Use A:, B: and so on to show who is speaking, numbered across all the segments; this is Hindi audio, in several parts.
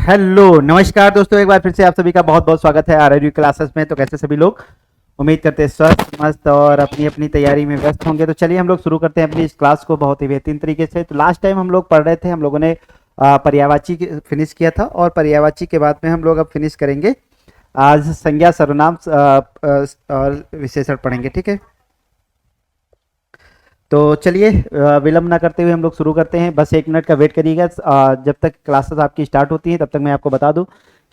A: हेलो नमस्कार दोस्तों, एक बार फिर से आप सभी का बहुत बहुत स्वागत है आरआरयू क्लासेस में। तो कैसे सभी लोग, उम्मीद करते हैं स्वस्थ मस्त और अपनी अपनी तैयारी में व्यस्त होंगे। तो चलिए हम लोग शुरू करते हैं अपनी इस क्लास को बहुत ही बेहतरीन तरीके से। तो लास्ट टाइम हम लोग पढ़ रहे थे, हम लोगों ने पर्यायवाची फिनिश किया था और पर्यायवाची के बाद में हम लोग अब फिनिश करेंगे आज संज्ञा सर्वनाम और विशेषण पढ़ेंगे। ठीक है, तो चलिए विलंब ना करते हुए हम लोग शुरू करते हैं। बस 1 मिनट का वेट करिएगा। जब तक क्लासेस आपकी स्टार्ट होती हैं तब तक मैं आपको बता दूं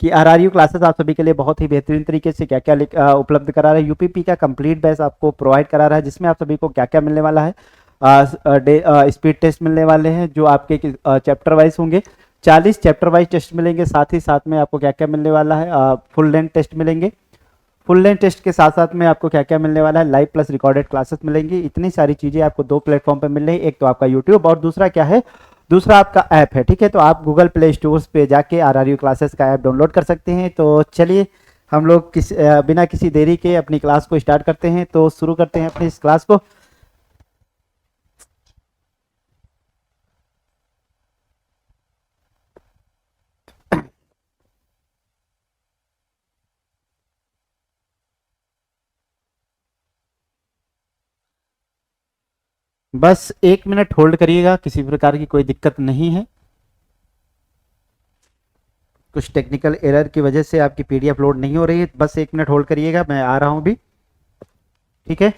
A: कि आरआरयू क्लासेस आप सभी के लिए बहुत ही बेहतरीन तरीके से क्या क्या उपलब्ध करा रहा है। यूपीपी का कंप्लीट बैच आपको प्रोवाइड करा रहा है, जिसमें आप सभी को क्या क्या मिलने वाला है। स्पीड टेस्ट मिलने वाले हैं जो आपके चैप्टर वाइज होंगे। 40 चैप्टर वाइज टेस्ट मिलेंगे। साथ ही साथ में आपको क्या क्या मिलने वाला है, फुल लेंथ टेस्ट मिलेंगे। फुल लेंथ टेस्ट के साथ साथ में आपको क्या क्या मिलने वाला है, लाइव प्लस रिकॉर्डेड क्लासेस मिलेंगी। इतनी सारी चीज़ें आपको 2 प्लेटफॉर्म पे मिल रही है। एक तो आपका यूट्यूब और दूसरा क्या है, दूसरा आपका ऐप है। ठीक है, तो आप गूगल प्ले स्टोर पे जाके आरआरयू क्लासेस का ऐप डाउनलोड कर सकते हैं। तो चलिए हम लोग बिना किसी देरी के अपनी क्लास को स्टार्ट करते हैं। तो शुरू करते हैं अपनी इस क्लास को। बस 1 मिनट होल्ड करिएगा, किसी प्रकार की कोई दिक्कत नहीं है। कुछ टेक्निकल एरर की वजह से आपकी पीडीएफ लोड नहीं हो रही है। बस 1 मिनट होल्ड करिएगा, मैं आ रहा हूं अभी। ठीक है,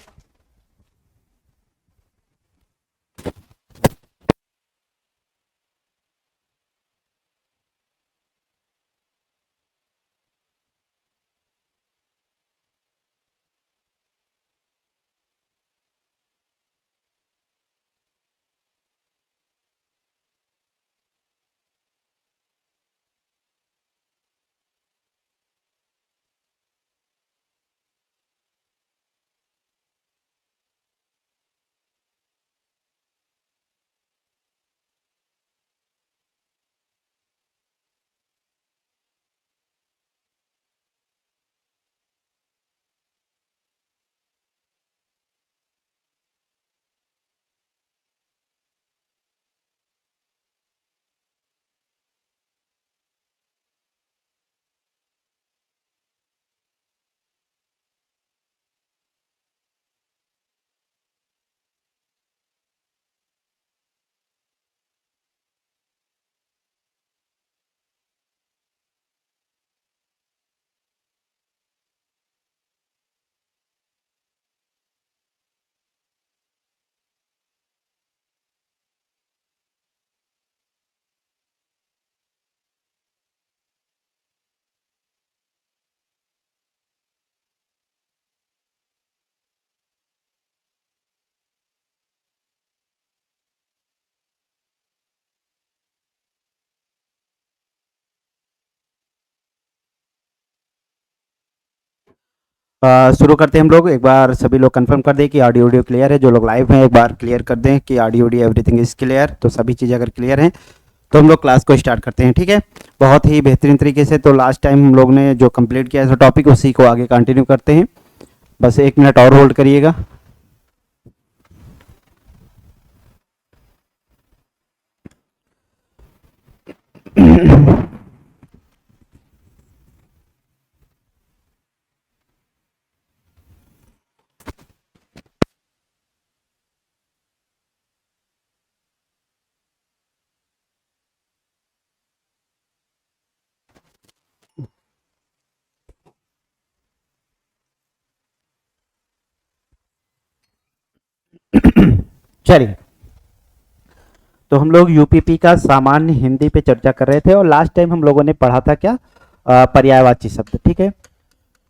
A: शुरू करते हैं हम लोग। एक बार सभी लोग कंफर्म कर दें कि ऑडियो ऑडियो क्लियर है। जो लोग लाइव हैं एक बार क्लियर कर दें कि audio audio everything is clear. तो सभी चीज़ें अगर क्लियर हैं तो हम लोग क्लास को स्टार्ट करते हैं। ठीक है, बहुत ही बेहतरीन तरीके से। तो लास्ट टाइम हम लोग ने जो कंप्लीट किया है टॉपिक, उसी को आगे कंटिन्यू करते हैं। बस 1 मिनट और होल्ड करिएगा। चलिए, तो हम लोग यूपीपी का सामान्य हिंदी पे चर्चा कर रहे थे और लास्ट टाइम हम लोगों ने पढ़ा था क्या, पर्यायवाची शब्द। ठीक है,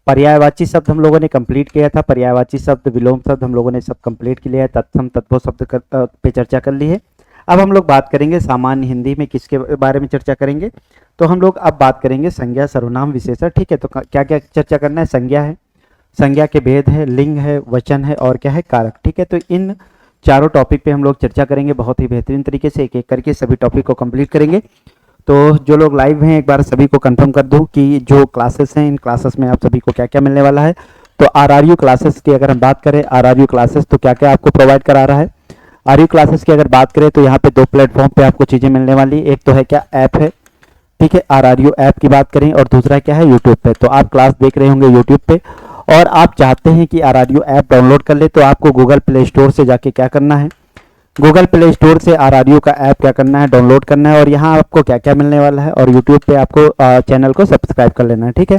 A: पर्यायवाची शब्द हम लोगों ने कंप्लीट किया था। पर्यायवाची शब्द, विलोम शब्द हम लोगों ने सब कंप्लीट किया है। तत्सम तद्भव शब्द पे चर्चा कर ली है। अब हम लोग बात करेंगे सामान्य हिंदी में किसके बारे में चर्चा करेंगे। तो हम लोग अब बात करेंगे संज्ञा सर्वनाम विशेषण। ठीक है, तो क्या क्या चर्चा करना है। संज्ञा है, संज्ञा के भेद है, लिंग है, वचन है और क्या है, कारक। ठीक है, तो इन चारों टॉपिक पे हम लोग चर्चा करेंगे बहुत ही बेहतरीन तरीके से। एक एक करके सभी टॉपिक को कंप्लीट करेंगे। तो जो लोग लाइव हैं एक बार सभी को कंफर्म कर दूं कि जो क्लासेस हैं, इन क्लासेस में आप सभी को क्या क्या मिलने वाला है। तो आरआरयू क्लासेस की अगर हम बात करें, आरआरयू क्लासेस तो क्या क्या आपको प्रोवाइड करा रहा है। आरयू क्लासेस की अगर बात करें तो यहाँ पे 2 प्लेटफॉर्म पे आपको चीज़ें मिलने वाली। एक तो है क्या, ऐप है ठीक है, RRU ऐप की बात करें, और दूसरा क्या है यूट्यूब पे। तो आप क्लास देख रहे होंगे यूट्यूब पे और आप चाहते हैं कि RRU ऐप डाउनलोड कर ले, तो आपको गूगल प्ले स्टोर से जाके क्या करना है, गूगल प्ले स्टोर से RRU का ऐप क्या करना है, डाउनलोड करना है। और यहाँ आपको क्या क्या मिलने वाला है, और यूट्यूब पे आपको चैनल को सब्सक्राइब कर लेना है। ठीक है,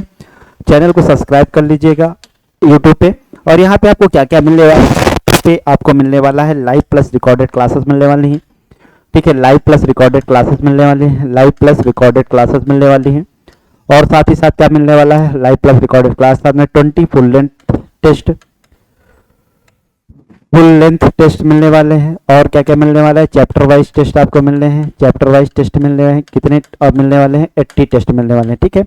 A: चैनल को सब्सक्राइब कर लीजिएगा यूट्यूब पे। और यहाँ पे आपको क्या क्या मिलने वाला है, पे आपको मिलने वाला है लाइव प्लस रिकॉर्डेड क्लासेस मिलने वाली हैं। ठीक है, लाइव प्लस रिकॉर्डेड क्लासेस मिलने वाली हैं, लाइव प्लस रिकॉर्डेड क्लासेस मिलने वाली हैं। और साथ ही साथ क्या मिलने वाला है, लाइव प्लस रिकॉर्डेड क्लास साथ में 20 फुल लेंथ टेस्ट मिलने वाले हैं। और क्या क्या मिलने वाला है, चैप्टर वाइज टेस्ट आपको मिलने हैं, चैप्टर वाइज टेस्ट मिलने हैं, कितने मिलने वाले हैं, 80 टेस्ट मिलने वाले हैं। ठीक है,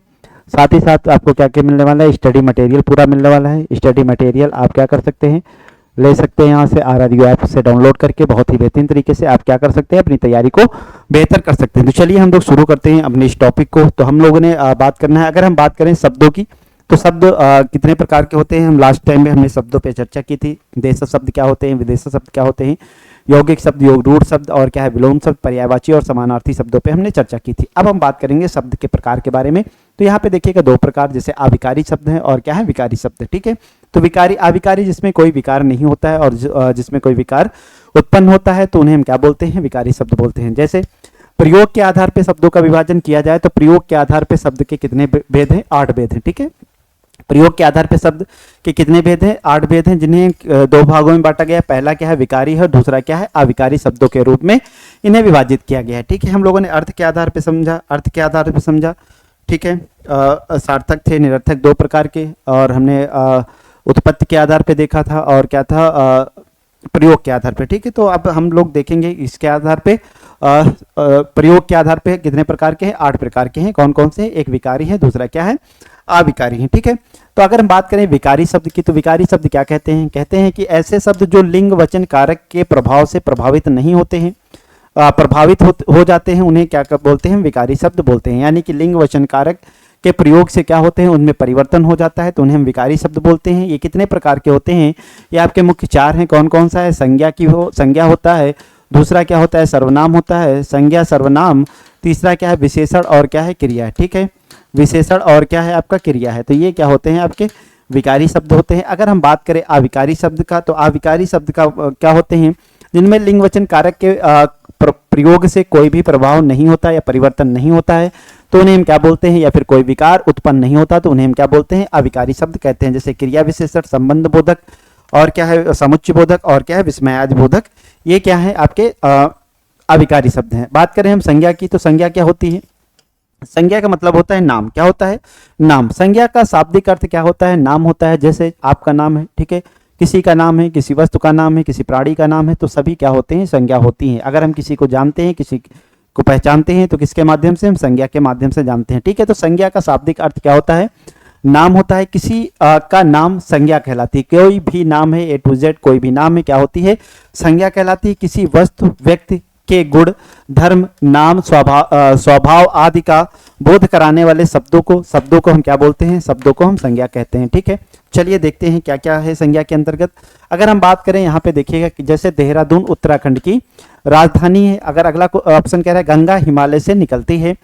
A: साथ ही साथ आपको क्या क्या मिलने वाला है, स्टडी मटेरियल पूरा मिलने वाला है। स्टडी मटेरियल आप क्या कर सकते हैं, ले सकते हैं यहाँ से RRU ऐप से डाउनलोड करके, बहुत ही बेहतरीन तरीके से आप क्या कर सकते हैं, अपनी तैयारी को बेहतर कर सकते हैं। तो चलिए हम लोग शुरू करते हैं अपने इस टॉपिक को। तो हम लोगों ने बात करना है, अगर हम बात करें शब्दों की, तो शब्द कितने प्रकार के होते हैं। हम लास्ट टाइम में हमने शब्दों पे चर्चा की थी, देश शब्द क्या होते हैं, विदेश शब्द क्या होते हैं, यौगिक शब्द, योगरूढ़ शब्द, और क्या है विलोम शब्द, पर्यायवाची और समानार्थी शब्दों पे हमने चर्चा की थी। अब हम बात करेंगे शब्द के प्रकार के बारे में। तो यहाँ पे देखिएगा दो प्रकार, जैसे अविकारी शब्द है और क्या है विकारी शब्द। ठीक है, तो विकारी, अविकारी जिसमें कोई विकार नहीं होता है और जिसमें कोई विकार उत्पन्न होता है, तो उन्हें हम क्या बोलते हैं, विकारी शब्द बोलते हैं। जैसे प्रयोग के आधार पर शब्दों का विभाजन किया जाए, तो प्रयोग के आधार पर शब्द के कितने भेद हैं, 8 भेद हैं। ठीक है, प्रयोग के आधार पर शब्द के कितने भेद हैं, 8 भेद हैं, जिन्हें 2 भागों में बांटा गया है। पहला क्या है, विकारी है, और दूसरा क्या है, अविकारी शब्दों के रूप में इन्हें विभाजित किया गया है। ठीक है, हम लोगों ने अर्थ के आधार पर समझा, अर्थ के आधार पर समझा। ठीक है, सार्थक थे, निरर्थक 2 प्रकार के, और हमने उत्पत्ति के आधार पे देखा था, और क्या था, प्रयोग के आधार पे। ठीक है, तो अब हम लोग देखेंगे इसके आधार पे, प्रयोग के आधार पे कितने प्रकार के हैं, 8 प्रकार के हैं। कौन कौन से, एक विकारी है, दूसरा क्या है, अविकारी है। ठीक है, तो अगर हम बात करें विकारी शब्द की, तो विकारी शब्द क्या कहते हैं, कहते हैं कि ऐसे शब्द जो लिंग वचन कारक के प्रभाव से प्रभावित नहीं होते हैं, प्रभावित हो जाते हैं, उन्हें क्या बोलते हैं, विकारी शब्द बोलते हैं। यानी कि लिंग वचन कारक के प्रयोग से क्या होते हैं, उनमें परिवर्तन हो जाता है, तो उन्हें हम विकारी शब्द बोलते हैं। ये कितने प्रकार के होते हैं, ये आपके मुख्य 4 हैं। कौन कौन सा है, संज्ञा की संज्ञा होता है, दूसरा क्या होता है, सर्वनाम होता है, संज्ञा सर्वनाम, तीसरा क्या है, विशेषण, और क्या है, क्रिया है। ठीक है, विशेषण और क्या है, आपका क्रिया है। तो ये क्या होते हैं, आपके विकारी शब्द होते हैं। अगर हम बात करें अविकारी शब्द का, तो अविकारी शब्द का क्या होते हैं, जिनमें लिंग वचन कारक के प्रयोग से कोई भी प्रभाव नहीं होता या परिवर्तन नहीं होता है, तो उन्हें हम क्या बोलते हैं, या फिर कोई विकार उत्पन्न नहीं होता, तो उन्हें हम क्या बोलते हैं, अविकारी शब्द कहते हैं। जैसे क्रिया विशेषण, संबंध बोधक, और क्या है, समुच्चय बोधक, और क्या है, विस्मयादि बोधक, ये क्या है, आपके अविकारी शब्द हैं। बात करें हम संज्ञा की, तो संज्ञा क्या होती है, संज्ञा का मतलब होता है नाम। क्या होता है, नाम। संज्ञा का शाब्दिक अर्थ क्या होता है, नाम होता है। जैसे आपका नाम है, ठीक है, किसी का नाम है, किसी वस्तु का नाम है, किसी प्राणी का नाम है, तो सभी क्या होते हैं, संज्ञा होती हैं। अगर हम किसी को जानते हैं, किसी को पहचानते हैं, तो किसके माध्यम से, हम संज्ञा के माध्यम से जानते हैं। ठीक है, तो संज्ञा का शाब्दिक अर्थ क्या होता है, नाम होता है। किसी का नाम संज्ञा कहलाती है। कोई भी नाम है, A to Z कोई भी नाम है, क्या होती है, संज्ञा कहलाती है। किसी वस्तु, व्यक्ति के गुण, धर्म, नाम, स्वभाव आदि का बोध कराने वाले शब्दों को हम क्या बोलते हैं, शब्दों को हम संज्ञा कहते हैं। ठीक है, चलिए देखते हैं क्या क्या है संज्ञा के अंतर्गत। अगर हम बात करें, यहाँ पे देखिएगा कि जैसे देहरादून उत्तराखंड की राजधानी है। अगर अगला ऑप्शन कह रहा है गंगा हिमालय से निकलती है।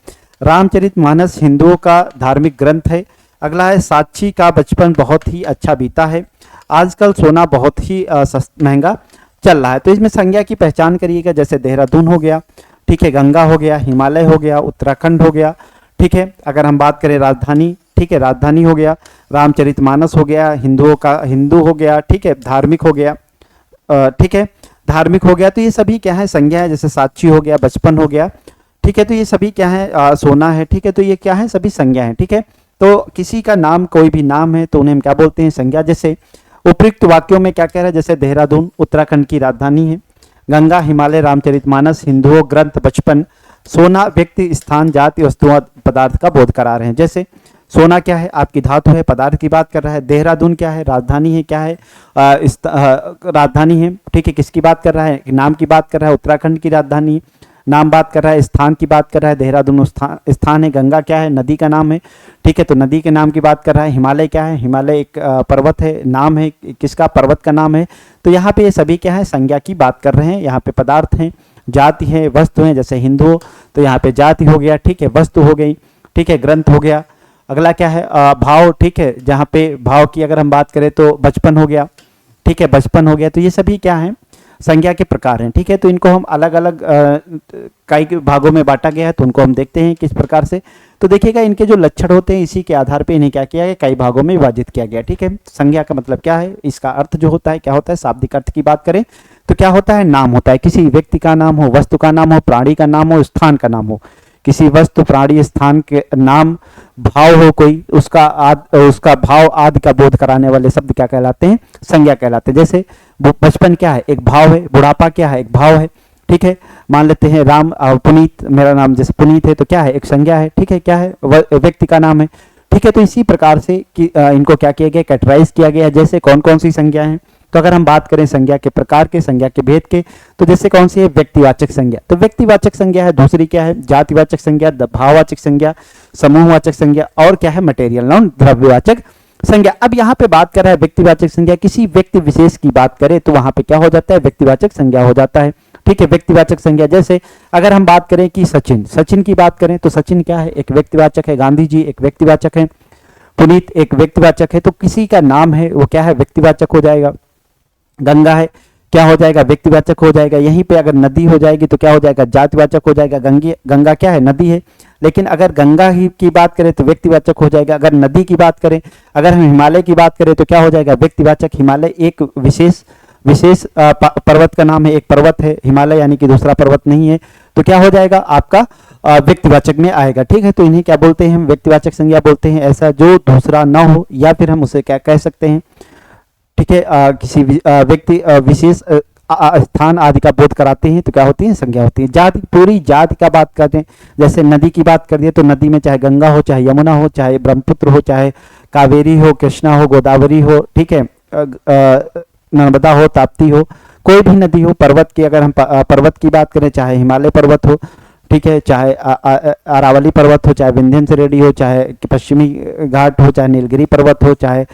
A: रामचरितमानस हिंदुओं का धार्मिक ग्रंथ है। अगला है साक्षी का बचपन बहुत ही अच्छा बीता है। आजकल सोना बहुत ही महंगा चल रहा है। तो इसमें संज्ञा की पहचान करिएगा। जैसे देहरादून हो गया, ठीक है, गंगा हो गया, हिमालय हो गया, उत्तराखंड हो गया। ठीक है, अगर हम बात करें राजधानी, ठीक है, राजधानी हो गया, रामचरितमानस हो गया, हिंदू हो गया, ठीक है, धार्मिक हो गया, ठीक है, धार्मिक हो गया। तो ये सभी क्या है, संज्ञा है। जैसे साक्षी हो गया, बचपन हो गया, ठीक है, तो ये सभी क्या है, सोना है। ठीक है, तो ये क्या है, सभी संज्ञा है। ठीक है, तो किसी का नाम, कोई भी नाम है, तो उन्हें हम क्या बोलते हैं, संज्ञा। जैसे उपयुक्त वाक्यों में क्या कह रहा है, जैसे देहरादून उत्तराखंड की राजधानी है, गंगा, हिमालय, रामचरितमानस, हिंदुओं, ग्रंथ, बचपन, सोना व्यक्ति, स्थान, जाति, वस्तुओं, पदार्थ का बोध करा रहे हैं। जैसे सोना क्या है, आपकी धातु है, पदार्थ की बात कर रहा है। देहरादून क्या है, राजधानी है, क्या है, राजधानी है। ठीक है, किसकी बात कर रहा है, नाम की बात कर रहा है, उत्तराखंड की राजधानी, नाम बात कर रहा है, स्थान की बात कर रहा है, देहरादून स्थान है, गंगा क्या है, नदी का नाम है। ठीक है, तो नदी के नाम की बात कर रहा है। हिमालय क्या है, हिमालय एक पर्वत है, नाम है किसका, पर्वत का नाम है। तो यहाँ पे ये सभी क्या है, संज्ञा की बात कर रहे हैं। यहाँ पे पदार्थ हैं, जाति है, वस्तु है। जैसे हिंदू, तो यहाँ पे जाति हो गया, ठीक है, वस्तु हो गई। ठीक है, ग्रंथ हो गया। अगला क्या है, भाव, ठीक है, जहाँ पे भाव की अगर हम बात करें तो बचपन हो गया, ठीक है, बचपन हो गया। तो ये सभी क्या है, संज्ञा के प्रकार हैं, ठीक है। तो इनको हम अलग अलग कई भागों में बांटा गया है, तो उनको हम देखते हैं किस प्रकार से। तो देखिएगा इनके जो लक्षण होते हैं इसी के आधार पे इन्हें क्या किया गया, कई भागों में विभाजित किया गया, ठीक है। संज्ञा का मतलब क्या है, इसका अर्थ जो होता है क्या होता है, शाब्दिक अर्थ की बात करें तो क्या होता है, नाम होता है, किसी व्यक्ति का नाम हो, वस्तु का नाम हो, प्राणी का नाम हो, स्थान का नाम हो, किसी वस्तु प्राणी स्थान के नाम, भाव हो कोई, उसका भाव आदि का बोध कराने वाले शब्द क्या कहलाते हैं, संज्ञा कहलाते हैं। जैसे बचपन क्या है, एक भाव है, बुढ़ापा क्या है, एक भाव है, ठीक है। मान लेते हैं राम, पुनीत, मेरा नाम जैसे पुनीत है तो क्या है, एक संज्ञा है, ठीक है, क्या है, व्यक्ति का नाम है, ठीक है। तो इसी प्रकार से इनको क्या किया गया, कैटेगराइज किया गया है। जैसे कौन कौन सी संज्ञा है, तो अगर हम बात करें संज्ञा के प्रकार के, संज्ञा के भेद के, तो जैसे कौन सी है, व्यक्तिवाचक संज्ञा, तो व्यक्तिवाचक संज्ञा है। दूसरी क्या है, जातिवाचक संज्ञा, भाववाचक संज्ञा, समूहवाचक संज्ञा, और क्या है, मटेरियल नाउन, द्रव्यवाचक संज्ञा। अब यहाँ पे बात कर रहा है व्यक्तिवाचक संज्ञा, किसी व्यक्ति विशेष की बात करें तो वहां पे क्या हो जाता है, व्यक्तिवाचक संज्ञा हो जाता है, ठीक है। व्यक्तिवाचक संज्ञा जैसे अगर हम बात करें कि सचिन, सचिन की बात करें तो सचिन क्या है, एक व्यक्तिवाचक है। गांधी जी एक व्यक्तिवाचक है। पुनीत एक व्यक्तिवाचक है। तो किसी का नाम है वो क्या है, व्यक्तिवाचक हो जाएगा। गंगा है, क्या हो जाएगा, व्यक्तिवाचक हो जाएगा। यहीं पे अगर नदी हो जाएगी तो क्या हो जाएगा, जातिवाचक हो जाएगा। गंगा क्या है, नदी है, लेकिन अगर गंगा ही की बात करें तो व्यक्तिवाचक हो जाएगा। अगर नदी की बात करें, अगर हम हिमालय की बात करें तो क्या हो जाएगा, व्यक्तिवाचक। हिमालय एक विशेष पर्वत का नाम है, एक पर्वत है हिमालय, यानी कि दूसरा पर्वत नहीं है, तो क्या हो जाएगा आपका, व्यक्तिवाचक में आएगा, ठीक है। तो इन्हें क्या बोलते हैं, हम व्यक्तिवाचक संज्ञा बोलते हैं, ऐसा जो दूसरा न हो, या फिर हम उसे क्या कह सकते हैं, ठीक है, किसी व्यक्ति विशेष स्थान आदि का बोध कराते हैं तो क्या होती है, संज्ञा होती है। जाति, पूरी जाति का बात करते हैं, जैसे नदी की बात कर दिए तो नदी में चाहे गंगा हो, चाहे यमुना हो, चाहे ब्रह्मपुत्र हो, चाहे कावेरी हो, कृष्णा हो, गोदावरी हो, ठीक है, नर्मदा हो, ताप्ती हो, कोई भी नदी हो। पर्वत की अगर हम पर्वत की बात करें, चाहे हिमालय पर्वत हो, ठीक है, चाहे अरावली पर्वत हो, चाहे विंध्यन श्रेणी हो, चाहे पश्चिमी घाट हो, चाहे नीलगिरी पर्वत हो, चाहे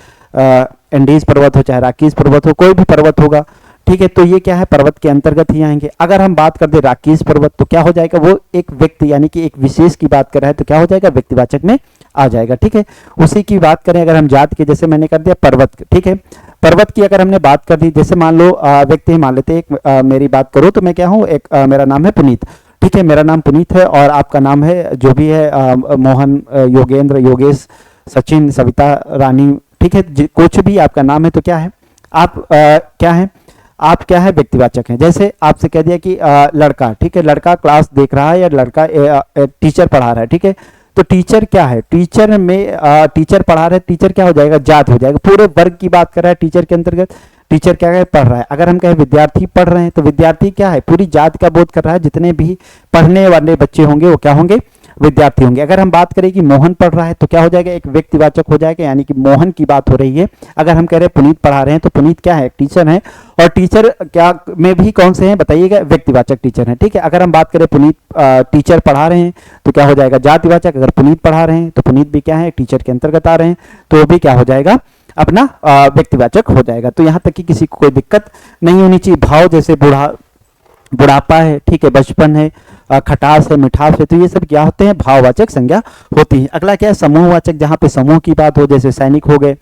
A: एंडीज पर्वत हो, चाहे राकीज पर्वत हो, कोई भी पर्वत होगा, ठीक है। तो ये क्या है, पर्वत के अंतर्गत ही आएंगे। अगर हम बात कर दे राकीज पर्वत तो क्या हो जाएगा, वो एक व्यक्ति यानी कि एक विशेष की बात कर रहा है तो क्या हो जाएगा, व्यक्तिवाचक में आ जाएगा, ठीक है। उसी की बात करें अगर हम जात के, जैसे मैंने कर दिया पर्वत, ठीक है, पर्वत की अगर हमने बात कर दी, जैसे मान लो व्यक्ति, मान लेते एक मेरी बात करो तो मैं क्या हूँ, एक मेरा नाम है पुनीत, ठीक है, मेरा नाम पुनीत है और आपका नाम है जो भी है मोहन, योगेंद्र, योगेश, सचिन, सविता, रानी, ठीक है, कुछ भी आपका नाम है तो क्या है, आप क्या है, आप क्या है, व्यक्तिवाचक हैं। जैसे आपसे कह दिया कि लड़का, ठीक है, लड़का क्लास देख रहा है या लड़का टीचर पढ़ा रहा है, ठीक है, तो टीचर क्या है, टीचर में टीचर पढ़ा रहे, टीचर क्या हो जाएगा, जात हो जाएगा। पूरे वर्ग की बात कर रहा है टीचर के अंतर्गत, टीचर क्या है, पढ़ रहा है। अगर हम कहें विद्यार्थी पढ़ रहे हैं तो विद्यार्थी क्या है, पूरी जात का बोध कर रहा है, जितने भी पढ़ने वाले बच्चे होंगे वो क्या होंगे, विद्यार्थी होंगे। अगर हम बात करें कि मोहन पढ़ रहा है तो क्या हो जाएगा, एक व्यक्तिवाचक हो जाएगा, यानी कि मोहन की बात हो रही है। अगर हम कह रहे हैं पुनीत पढ़ा रहे हैं तो पुनीत क्या है, टीचर है, और टीचर क्या में भी कौन से हैं बताइएगा, व्यक्तिवाचक टीचर हैं, ठीक है। अगर हम बात करें पुनीत टीचर पढ़ा रहे हैं तो क्या हो जाएगा, जातिवाचक। अगर पुनीत पढ़ा रहे हैं तो पुनीत भी क्या है, टीचर के अंतर्गत आ रहे हैं, तो वो भी क्या हो जाएगा, अपना व्यक्तिवाचक हो जाएगा। तो यहाँ तक कि किसी को कोई दिक्कत नहीं होनी चाहिए। भाव जैसे बुढ़ापा है, ठीक है, बचपन है, खटास है, मिठास है, तो ये सब क्या होते हैं, भाववाचक संज्ञा होती है। अगला क्या है, समूहवाचक, जहाँ पे समूह की बात हो, जैसे सैनिक हो गए,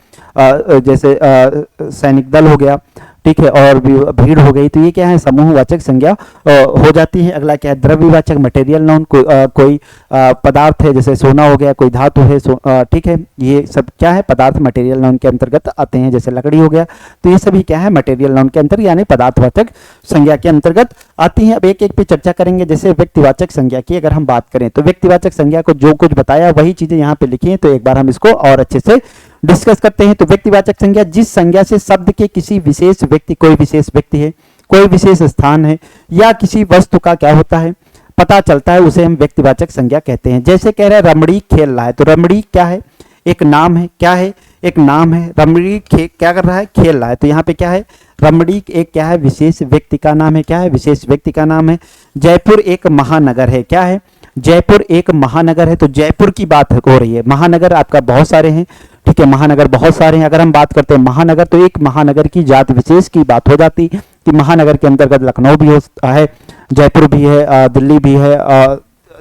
A: जैसे सैनिक दल हो गया, ठीक है, और भीड़ हो गई, तो ये क्या है, समूहवाचक संज्ञा हो जाती है। अगला क्या है, द्रव्यवाचक, मटेरियल नाउन, कोई पदार्थ है, जैसे सोना हो गया, कोई धातु है, ठीक है, ये सब क्या है, पदार्थ मटेरियल नाउन के अंतर्गत आते हैं। जैसे लकड़ी हो गया, तो ये सभी क्या है, मटेरियल नाउन के अंतर्गत यानी पदार्थवाचक संज्ञा के अंतर्गत आती हैं। अब एक एक पे चर्चा करेंगे। जैसे व्यक्तिवाचक संज्ञा की अगर हम बात करें तो व्यक्तिवाचक संज्ञा को जो कुछ बताया वही चीजें यहाँ पे लिखी हैं, तो एक बार हम इसको और अच्छे से डिस्कस करते हैं। तो व्यक्तिवाचक संज्ञा, जिस संज्ञा से शब्द के किसी विशेष व्यक्ति, कोई विशेष व्यक्ति है, कोई विशेष स्थान है या किसी वस्तु का क्या होता है, पता चलता है, उसे हम व्यक्तिवाचक संज्ञा कहते हैं। जैसे कह रहे हैं रमणी खेल रहा है, तो रमणी क्या है, एक नाम है, क्या है, एक नाम है। रमणी क्या कर रहा है, खेल रहा है, तो यहाँ पे क्या है, रमणी एक क्या है, विशेष व्यक्ति का नाम है, क्या है, विशेष व्यक्ति का नाम है। जयपुर एक महानगर है, क्या है, जयपुर एक महानगर है, तो जयपुर की बात हो रही है। महानगर आपका बहुत सारे हैं, ठीक है, महानगर बहुत सारे हैं। अगर हम बात करते हैं महानगर, तो एक महानगर की जात विशेष की बात हो जाती कि महानगर के अंतर्गत लखनऊ भी है, जयपुर भी है, दिल्ली भी है,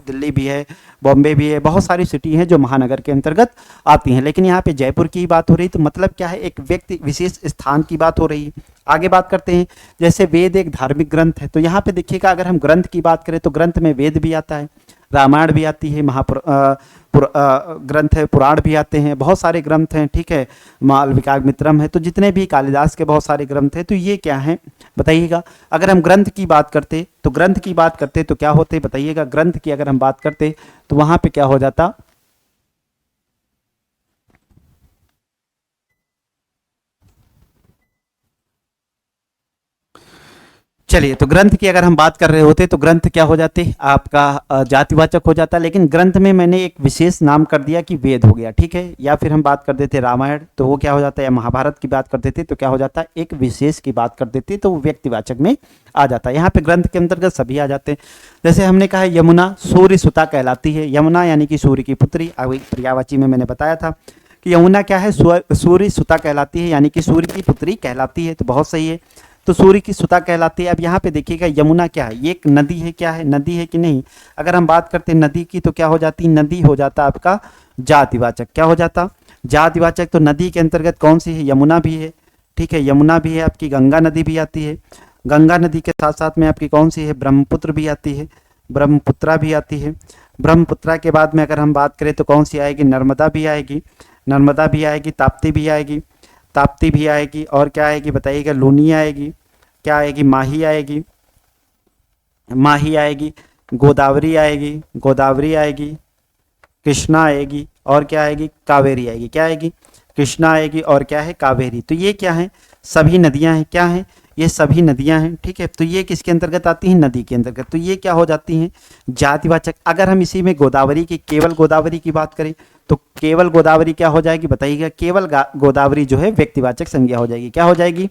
A: दिल्ली भी है, बॉम्बे भी है, बहुत सारी सिटी हैं जो महानगर के अंतर्गत आती हैं। लेकिन यहाँ पे जयपुर की बात हो रही, तो मतलब क्या है, एक व्यक्ति विशेष स्थान की बात हो रही है। आगे बात करते हैं, जैसे वेद एक धार्मिक ग्रंथ है, तो यहाँ पे देखिएगा अगर हम ग्रंथ की बात करें तो ग्रंथ में वेद भी आता है, रामायण भी आती है, ग्रंथ है, पुराण भी आते हैं, बहुत सारे ग्रंथ हैं, ठीक है, मालविकाग्निमित्रम है, तो जितने भी कालिदास के बहुत सारे ग्रंथ हैं, तो ये क्या हैं बताइएगा। अगर हम ग्रंथ की बात करते तो क्या होते बताइएगा। ग्रंथ की अगर हम बात करते तो वहां पे क्या हो जाता, चलिए, तो ग्रंथ की अगर हम बात कर रहे होते तो ग्रंथ क्या हो जाते, आपका जातिवाचक हो जाता। लेकिन ग्रंथ में मैंने एक विशेष नाम कर दिया कि वेद हो गया, ठीक है। या फिर हम बात कर देते रामायण, तो वो क्या हो जाता है, या महाभारत की बात कर देते तो क्या हो जाता, एक विशेष की बात कर देते तो वो व्यक्तिवाचक में आ जाता है। यहाँ पे ग्रंथ के अंतर्गत सभी आ जाते हैं। जैसे हमने कहा यमुना सूर्य सुता कहलाती है, यमुना यानी कि सूर्य की पुत्री। अभी पर्यायवाची में मैंने बताया था कि यमुना क्या है, सूर्य सुता कहलाती है, यानी कि सूर्य की पुत्री कहलाती है, तो बहुत सही है। तो सूर्य की सुता कहलाती है। अब यहाँ पे देखिएगा यमुना क्या है, ये एक नदी है, क्या है, नदी है कि नहीं। अगर हम बात करते हैं नदी की तो क्या हो जाती, नदी हो जाता आपका जातिवाचक। क्या हो जाता, जातिवाचक। तो नदी के अंतर्गत कौन सी है, यमुना भी है, ठीक है, यमुना भी है, आपकी गंगा नदी भी आती है। गंगा नदी के साथ साथ में आपकी कौन सी है, ब्रह्मपुत्र भी आती है, ब्रह्मपुत्रा भी आती है। ब्रह्मपुत्रा के बाद में अगर हम बात करें तो कौन सी आएगी, नर्मदा भी आएगी, नर्मदा भी आएगी, ताप्ती भी आएगी, ताप्ती भी आएगी, और क्या आएगी बताइएगा, लूनी आएगी, क्या आएगी, माही आएगी, माही आएगी, गोदावरी आएगी, गोदावरी आएगी, कृष्णा आएगी, और क्या आएगी, कावेरी आएगी। क्या आएगी, कृष्णा आएगी, और क्या है, कावेरी। तो ये क्या है, सभी नदियां हैं, क्या हैं, ये सभी नदियां हैं, ठीक है। तो ये किसके अंतर्गत आती हैं, नदी के अंतर्गत। तो ये क्या हो जाती हैं, जातिवाचक। अगर हम इसी में गोदावरी की, केवल गोदावरी की बात करें तो केवल गोदावरी क्या हो जाएगी बताइएगा, केवल गोदावरी जो है व्यक्तिवाचक संज्ञा हो जाएगी। क्या हो जाएगी,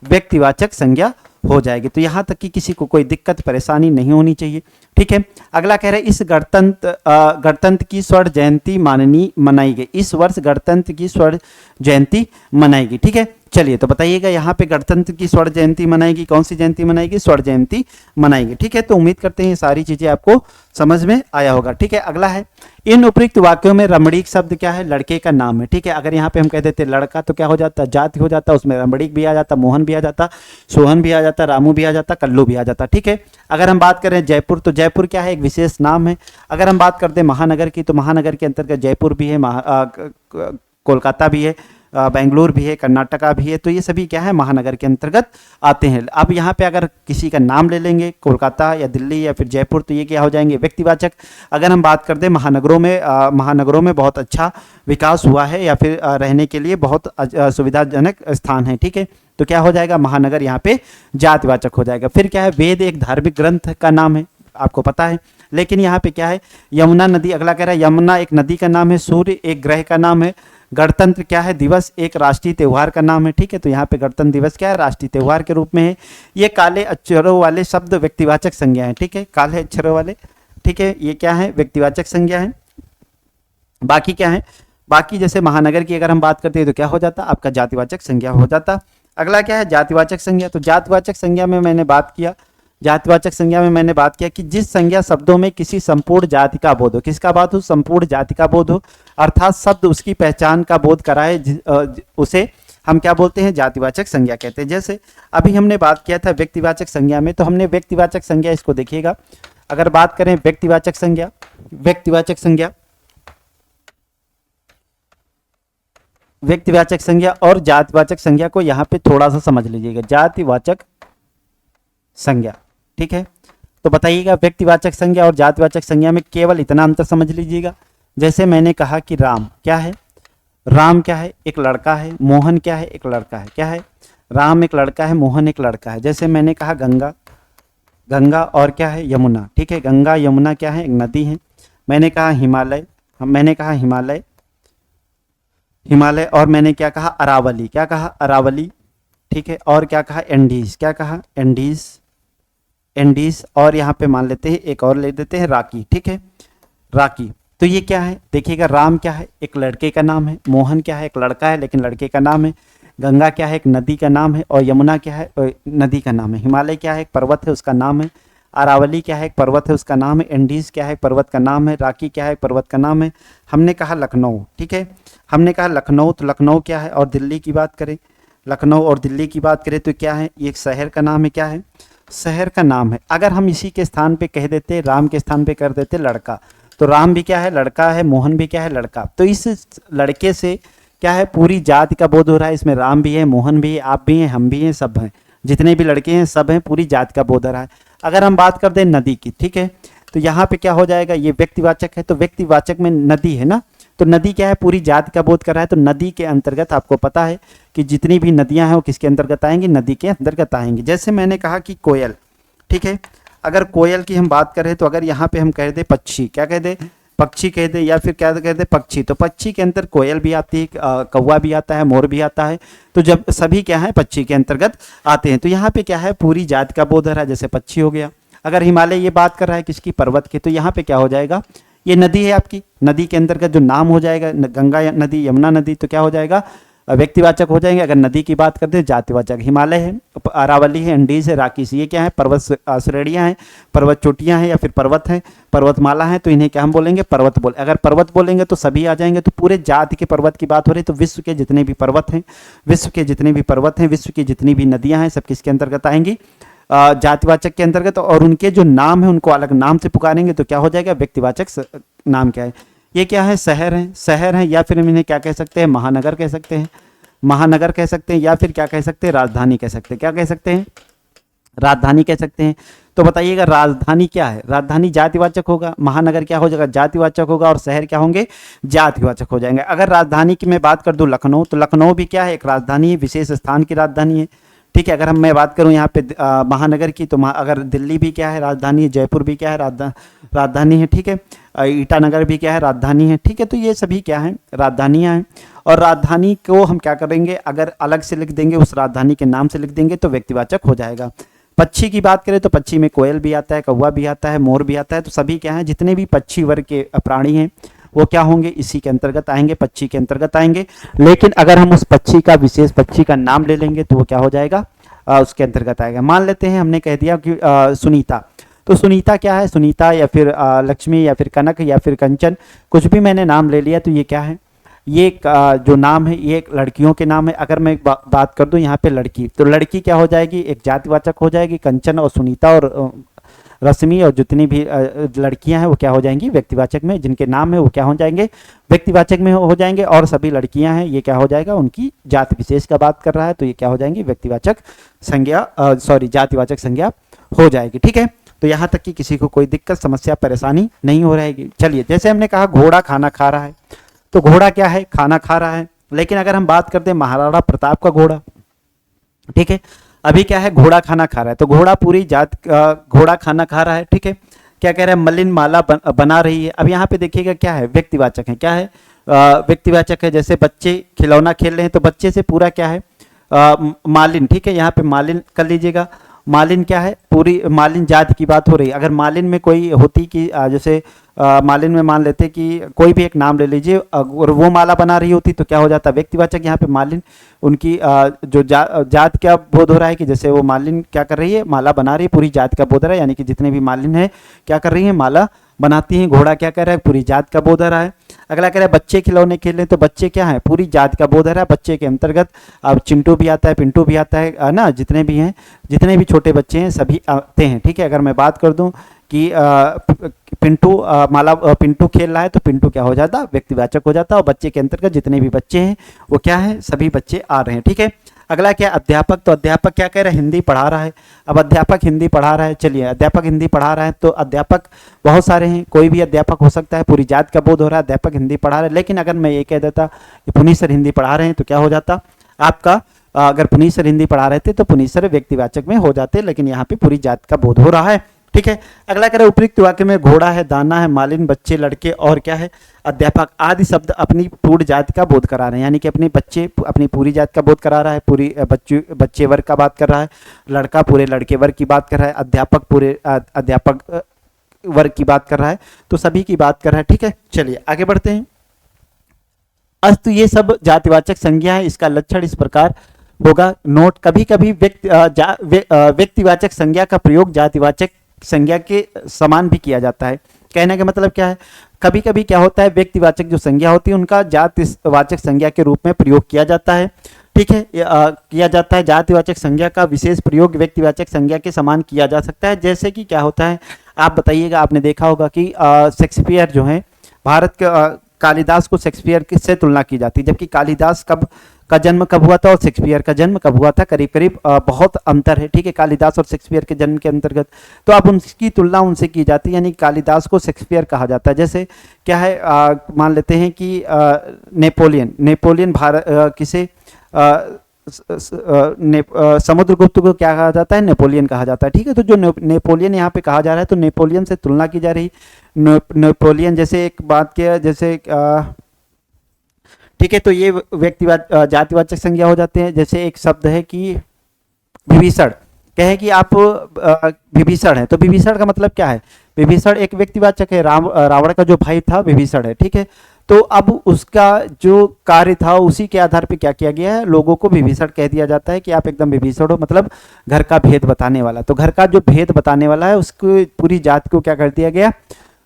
A: व्यक्तिवाचक संज्ञा हो जाएगी। तो यहाँ तक कि किसी को कोई दिक्कत परेशानी नहीं होनी चाहिए, ठीक है। अगला कह रहे हैं इस गणतंत्र की स्वर्ण जयंती मनाई गई, इस वर्ष गणतंत्र की स्वर्ण जयंती मनाएगी, ठीक है। चलिए, तो बताइएगा यहाँ पे गणतंत्र की स्वर्ण जयंती मनाएगी, कौन सी जयंती मनाएगी, स्वर्ण जयंती मनाएगी, ठीक है। तो उम्मीद करते हैं ये सारी चीजें आपको समझ में आया होगा, ठीक है। अगला है, इन उपयुक्त वाक्यों में रमणीक शब्द क्या है, लड़के का नाम है, ठीक है। अगर यहाँ पे हम कह देते लड़का तो क्या हो जाता, जाति हो जाता, उसमें रमणीक भी आ जाता, मोहन भी आ जाता, सोहन भी आ जाता, रामू भी आ जाता, कल्लू भी आ जाता, ठीक है। अगर हम बात करें जयपुर, तो जयपुर क्या है, एक विशेष नाम है। अगर हम बात करते हैं महानगर की, तो महानगर के अंतर्गत जयपुर भी है, कोलकाता भी है, बेंगलुरु भी है, कर्नाटका भी है। तो ये सभी क्या है, महानगर के अंतर्गत आते हैं। अब यहाँ पे अगर किसी का नाम ले लेंगे, कोलकाता या दिल्ली या फिर जयपुर, तो ये क्या हो जाएंगे, व्यक्तिवाचक। अगर हम बात करते हैं महानगरों में बहुत अच्छा विकास हुआ है, या फिर रहने के लिए बहुत सुविधाजनक स्थान है, ठीक है। तो क्या हो जाएगा, महानगर यहाँ पे जातिवाचक हो जाएगा। फिर क्या है, वेद एक धार्मिक ग्रंथ का नाम है, आपको पता है। लेकिन यहाँ पे क्या है, यमुना नदी, अगला कह रहा है यमुना एक नदी का नाम है, सूर्य एक ग्रह का नाम है, गणतंत्र क्या है, दिवस एक राष्ट्रीय त्यौहार का नाम है, ठीक है। तो यहाँ पे गणतंत्र दिवस क्या है, राष्ट्रीय त्यौहार के रूप में है। ये काले अक्षरों वाले शब्द व्यक्तिवाचक संज्ञा है, ठीक है, काले अक्षरों वाले, ठीक है, ये क्या है, व्यक्तिवाचक संज्ञा है। बाकी क्या है, बाकी जैसे महानगर की अगर हम बात करते हैं तो क्या हो जाता, आपका जातिवाचक संज्ञा हो जाता। अगला क्या है, जातिवाचक संज्ञा। तो जातिवाचक संज्ञा में मैंने बात किया, जातिवाचक संज्ञा में मैंने बात किया कि जिस संज्ञा शब्दों में किसी संपूर्ण जाति का बोध हो, किसका बात हो, संपूर्ण जाति का बोध हो, अर्थात शब्द उसकी पहचान का बोध कराए, उसे हम क्या बोलते हैं, जातिवाचक संज्ञा कहते हैं। जैसे अभी हमने बात किया था व्यक्तिवाचक संज्ञा में, तो हमने व्यक्तिवाचक संज्ञा, इसको देखिएगा, अगर बात करें व्यक्तिवाचक संज्ञा, व्यक्तिवाचक संज्ञा, व्यक्तिवाचक संज्ञा और जातिवाचक संज्ञा को यहाँ पे थोड़ा सा समझ लीजिएगा, जातिवाचक संज्ञा, ठीक है। तो बताइएगा व्यक्तिवाचक संज्ञा और जातिवाचक संज्ञा में केवल इतना अंतर समझ लीजिएगा। जैसे मैंने कहा कि राम क्या है, राम क्या है, एक लड़का है, मोहन क्या है, एक लड़का है, क्या है, राम एक लड़का है, मोहन एक लड़का है। जैसे मैंने कहा गंगा, गंगा और क्या है, यमुना, ठीक है, गंगा यमुना क्या है, एक नदी है। मैंने कहा हिमालय, मैंने कहा हिमालय, हिमालय, और मैंने क्या कहा, अरावली, क्या कहा, अरावली, ठीक है, और क्या कहा, एंडीज, क्या कहा, एंडीज, एंडीज, और यहाँ पे मान लेते हैं एक और ले देते हैं, राकी, ठीक है, राकी। तो ये क्या है, देखिएगा, राम क्या है, एक लड़के का नाम है, मोहन क्या है, एक लड़का है लेकिन लड़के का नाम है, गंगा क्या है, एक नदी का नाम है, और यमुना क्या है, नदी का नाम है, हिमालय क्या है, एक पर्वत है उसका नाम है, अरावली क्या है, एक पर्वत है उसका नाम है, एंडीज क्या है, एक पर्वत का नाम है, राकी क्या है, एक पर्वत का नाम है। हमने कहा लखनऊ, ठीक है, हमने कहा लखनऊ, तो लखनऊ क्या है, और दिल्ली की बात करें, लखनऊ और दिल्ली की बात करें तो क्या है, ये एक शहर का नाम है, क्या है, शहर का नाम है। अगर हम इसी के स्थान पे कह देते, राम के स्थान पे कर देते लड़का, तो राम भी क्या है, लड़का है, मोहन भी क्या है, लड़का। तो इस लड़के से क्या है, पूरी जाति का बोध हो रहा है। इसमें राम भी है, मोहन भी है, आप भी हैं, हम भी हैं, सब हैं, जितने भी लड़के हैं सब हैं, पूरी जाति का बोध हो रहा है। अगर हम बात कर दें नदी की, ठीक है, तो यहाँ पे क्या हो जाएगा, ये व्यक्तिवाचक है, तो व्यक्तिवाचक में नदी है ना, तो नदी क्या है, पूरी जाति का बोध कर रहा है। तो नदी के अंतर्गत आपको पता है कि जितनी भी नदियां हैं वो किसके अंतर्गत आएंगी, नदी के अंतर्गत आएंगी। जैसे मैंने कहा कि कोयल, ठीक है, अगर कोयल की हम बात करें तो अगर यहाँ पे हम कह दे पक्षी, क्या कह दे, पक्षी कह दे, या फिर क्या कह दे, पक्षी, तो पक्षी के अंदर कोयल भी आती है, कौवा भी आता है, मोर भी आता है। तो जब सभी क्या है, पक्षी के अंतर्गत आते हैं। तो यहाँ पे क्या है, पूरी जाति का बोध हो रहा है, जैसे पक्षी हो गया। अगर हिमालय ये बात कर रहा है किसकी, पर्वत की, तो यहाँ पे क्या हो जाएगा, ये नदी है आपकी, नदी के अंतर्गत जो नाम हो जाएगा, गंगा नदी, यमुना नदी, तो क्या हो जाएगा, व्यक्तिवाचक हो जाएंगे। अगर नदी की बात करते हैं जातिवाचक, हिमालय है, अरावली है, एंडीज है, राकीस, ये क्या है, पर्वत श्रेणियां हैं, पर्वत चोटियां हैं, या फिर पर्वत हैं, पर्वतमाला है, तो इन्हें क्या हम बोलेंगे, पर्वत बोल। अगर पर्वत बोलेंगे तो सभी आ जाएंगे, तो पूरे जाति के पर्वत की बात हो रही है। तो विश्व के जितने भी पर्वत हैं, विश्व के जितने भी पर्वत हैं, विश्व की जितनी भी नदियां हैं, सब किसके अंतर्गत आएंगी, जातिवाचक के अंतर्गत। और उनके जो नाम है उनको अलग नाम से पुकारेंगे तो क्या हो जाएगा, व्यक्तिवाचक नाम क्या है, ये क्या है, शहर है, शहर है, या फिर हम इन्हें क्या कह सकते हैं, महानगर कह सकते हैं, महानगर कह सकते हैं, या फिर क्या कह सकते हैं, राजधानी कह सकते हैं। क्या कह सकते हैं, राजधानी कह सकते हैं। तो बताइएगा राजधानी क्या है, राजधानी जातिवाचक होगा, महानगर क्या हो जाएगा, जातिवाचक होगा, और शहर क्या होंगे, जातिवाचक हो जाएंगे। अगर राजधानी की मैं बात कर दूं लखनऊ, तो लखनऊ भी क्या है, एक राजधानी है, विशेष स्थान की राजधानी है, ठीक है। अगर हम मैं बात करूं यहाँ पे महानगर की, तो अगर दिल्ली भी क्या है, राजधानी है, जयपुर भी क्या है, राजधानी है, ठीक है, ईटानगर भी क्या है, राजधानी है, ठीक है। तो ये सभी क्या है, राजधानियाँ हैं। और राजधानी को हम क्या करेंगे, अगर अलग से लिख देंगे, उस राजधानी के नाम से लिख देंगे तो व्यक्तिवाचक हो जाएगा। पक्षी की बात करें तो पक्षी में कोयल भी आता है, कौवा भी आता है, मोर भी आता है। तो सभी क्या है, जितने भी पक्षी वर्ग के प्राणी हैं वो क्या होंगे, इसी के अंतर्गत आएंगे, पक्षी के अंतर्गत आएंगे। लेकिन अगर हम उस पक्षी का, विशेष पक्षी का नाम ले लेंगे तो वो क्या हो जाएगा, उसके अंतर्गत आएगा। मान लेते हैं हमने कह दिया कि सुनीता, तो सुनीता क्या है, सुनीता या फिर लक्ष्मी या फिर कनक या फिर कंचन, कुछ भी मैंने नाम ले लिया तो ये क्या है, ये जो नाम है ये एक लड़कियों के नाम है। अगर मैं एक बात कर दूं यहाँ पे लड़की, तो लड़की क्या हो जाएगी, एक जातिवाचक हो जाएगी। कंचन और सुनीता और रश्मि और जितनी भी लड़कियां हैं वो क्या हो जाएंगी, व्यक्तिवाचक में, जिनके नाम है वो क्या हो जाएंगे, व्यक्तिवाचक में हो जाएंगे। और सभी लड़कियां हैं ये क्या हो जाएगा, उनकी जाति विशेष का बात कर रहा है तो ये क्या हो जाएंगी, व्यक्तिवाचक संज्ञा, सॉरी जातिवाचक संज्ञा हो जाएगी, ठीक है। तो यहाँ तक कि किसी को कोई दिक्कत, समस्या, परेशानी नहीं हो रहेगी। चलिए, जैसे हमने कहा घोड़ा खाना खा रहा है, तो घोड़ा क्या है, खाना खा रहा है। लेकिन अगर हम बात करते हैं महाराणा प्रताप का घोड़ा, ठीक है, अभी क्या है, घोड़ा खाना खा रहा है, तो घोड़ा पूरी जात घोड़ा खाना खा रहा है, ठीक है। क्या कह रहा है, मलिन माला बना रही है। अब यहाँ पे देखिएगा क्या है, व्यक्तिवाचक है, क्या है, व्यक्तिवाचक है। जैसे बच्चे खिलौना खेल रहे हैं तो बच्चे से पूरा क्या है, मालिन, ठीक है, यहाँ पे मालिन कर लीजिएगा। मालिन क्या है, पूरी मालिन जाति की बात हो रही है। अगर मालिन में कोई होती कि जैसे मालिन में मान लेते कि कोई भी एक नाम ले लीजिए और वो माला बना रही होती तो क्या हो जाता, व्यक्तिवाचक। यहाँ पे मालिन उनकी जो जात क्या बोध हो रहा है कि जैसे वो मालिन क्या कर रही है, माला बना रही है, पूरी जात का बोध हो रहा है, यानी कि जितने भी मालिन है क्या कर रही है, माला बनाती हैं। घोड़ा क्या कर रहा है, पूरी जात का बोध हो रहा है। अगला कह रहा है बच्चे खिलौने खेल, तो बच्चे क्या है, पूरी जात का बोध हो रहा है। बच्चे के अंतर्गत अब चिंटू भी आता है, पिंटू भी आता है ना, जितने भी हैं, जितने भी छोटे बच्चे हैं सभी आते हैं, ठीक है। अगर मैं बात कर दूं कि पिंटू पिंटू खेल रहा है तो पिंटू क्या हो जाता, व्यक्तिवाचक हो जाता। और बच्चे के अंतर्गत जितने भी बच्चे हैं वो क्या है, सभी बच्चे आ रहे हैं, ठीक है। अगला क्या, अध्यापक, तो अध्यापक क्या कह रहा है, हिंदी पढ़ा रहा है। अब अध्यापक हिंदी पढ़ा रहा है, चलिए अध्यापक हिंदी पढ़ा रहा है तो अध्यापक बहुत सारे हैं, कोई भी अध्यापक हो सकता है, पूरी जात का बोध हो रहा है, अध्यापक हिंदी पढ़ा रहा है। लेकिन अगर मैं ये कह देता कि पुनीत सर हिंदी पढ़ा रहे हैं तो क्या हो जाता आपका, अगर पुनीत सर हिंदी पढ़ा रहे थे तो पुनीत सर व्यक्तिवाचक में हो जाते, लेकिन यहाँ पे पूरी जात का बोध हो रहा है, ठीक है। अगला कह रहा है उपयुक्त वाक्य में घोड़ा है, दाना है, मालिन, बच्चे, लड़के और क्या है, अध्यापक आदि शब्द अपनी पूर्ण जाति का बोध करा रहे हैं, यानी कि अपने बच्चे अपनी पूरी जाति का बोध करा रहा है, पूरी बच्चे वर्ग का बात कर रहा है, लड़का पूरे लड़के वर्ग की बात कर रहा है, अध्यापक पूरे अध्यापक वर्ग की बात कर रहा है, तो सभी की बात कर रहा है, ठीक है। चलिए आगे बढ़ते हैं। अस्तु ये सब जातिवाचक संज्ञा है, इसका लक्षण इस प्रकार होगा। नोट, कभी कभी व्यक्तिवाचक संज्ञा का प्रयोग जातिवाचक संज्ञा के समान भी किया जाता है। कहने का मतलब क्या है, कभी कभी क्या होता है, व्यक्तिवाचक जो संज्ञा होती है उनका जातिवाचक संज्ञा के रूप में प्रयोग किया जाता है। ठीक है, किया जाता है। जातिवाचक संज्ञा का विशेष प्रयोग व्यक्तिवाचक संज्ञा के समान किया जा सकता है। जैसे कि क्या होता है, आप बताइएगा, आपने देखा होगा कि शेक्सपियर जो है, भारत के कालिदास को शेक्सपियर से तुलना की जाती है, जबकि कालिदास का जन्म कब हुआ था और शेक्सपियर का जन्म कब हुआ था, करीब करीब बहुत अंतर है। ठीक है, कालिदास और शेक्सपियर के जन्म के अंतर्गत, तो अब उनकी तुलना उनसे की जाती है, यानी कालिदास को शेक्सपियर कहा जाता है। जैसे क्या है, मान लेते हैं कि नेपोलियन भारत किसे समुद्रगुप्त को क्या कहा जाता है, नेपोलियन कहा जाता है। ठीक है, तो जो नेपोलियन यहाँ पे कहा जा रहा है, तो नेपोलियन से तुलना की जा रही। नेपोलियन जैसे एक बात किया, जैसे ठीक है, तो ये जातिवाचक संज्ञा हो जाते हैं। जैसे एक शब्द है कि विभीषण, कहे कि आप विभीषण है, तो विभीषण का मतलब क्या है, विभीषण एक व्यक्तिवाचक है। रावण का जो भाई था विभीषण है। ठीक है, तो अब उसका जो कार्य था उसी के आधार पे क्या किया गया है, लोगों को विभीषण कह दिया जाता है कि आप एकदम विभीषण हो, मतलब घर का भेद बताने वाला। तो घर का जो भेद बताने वाला है उसको पूरी जाति को क्या कर दिया गया,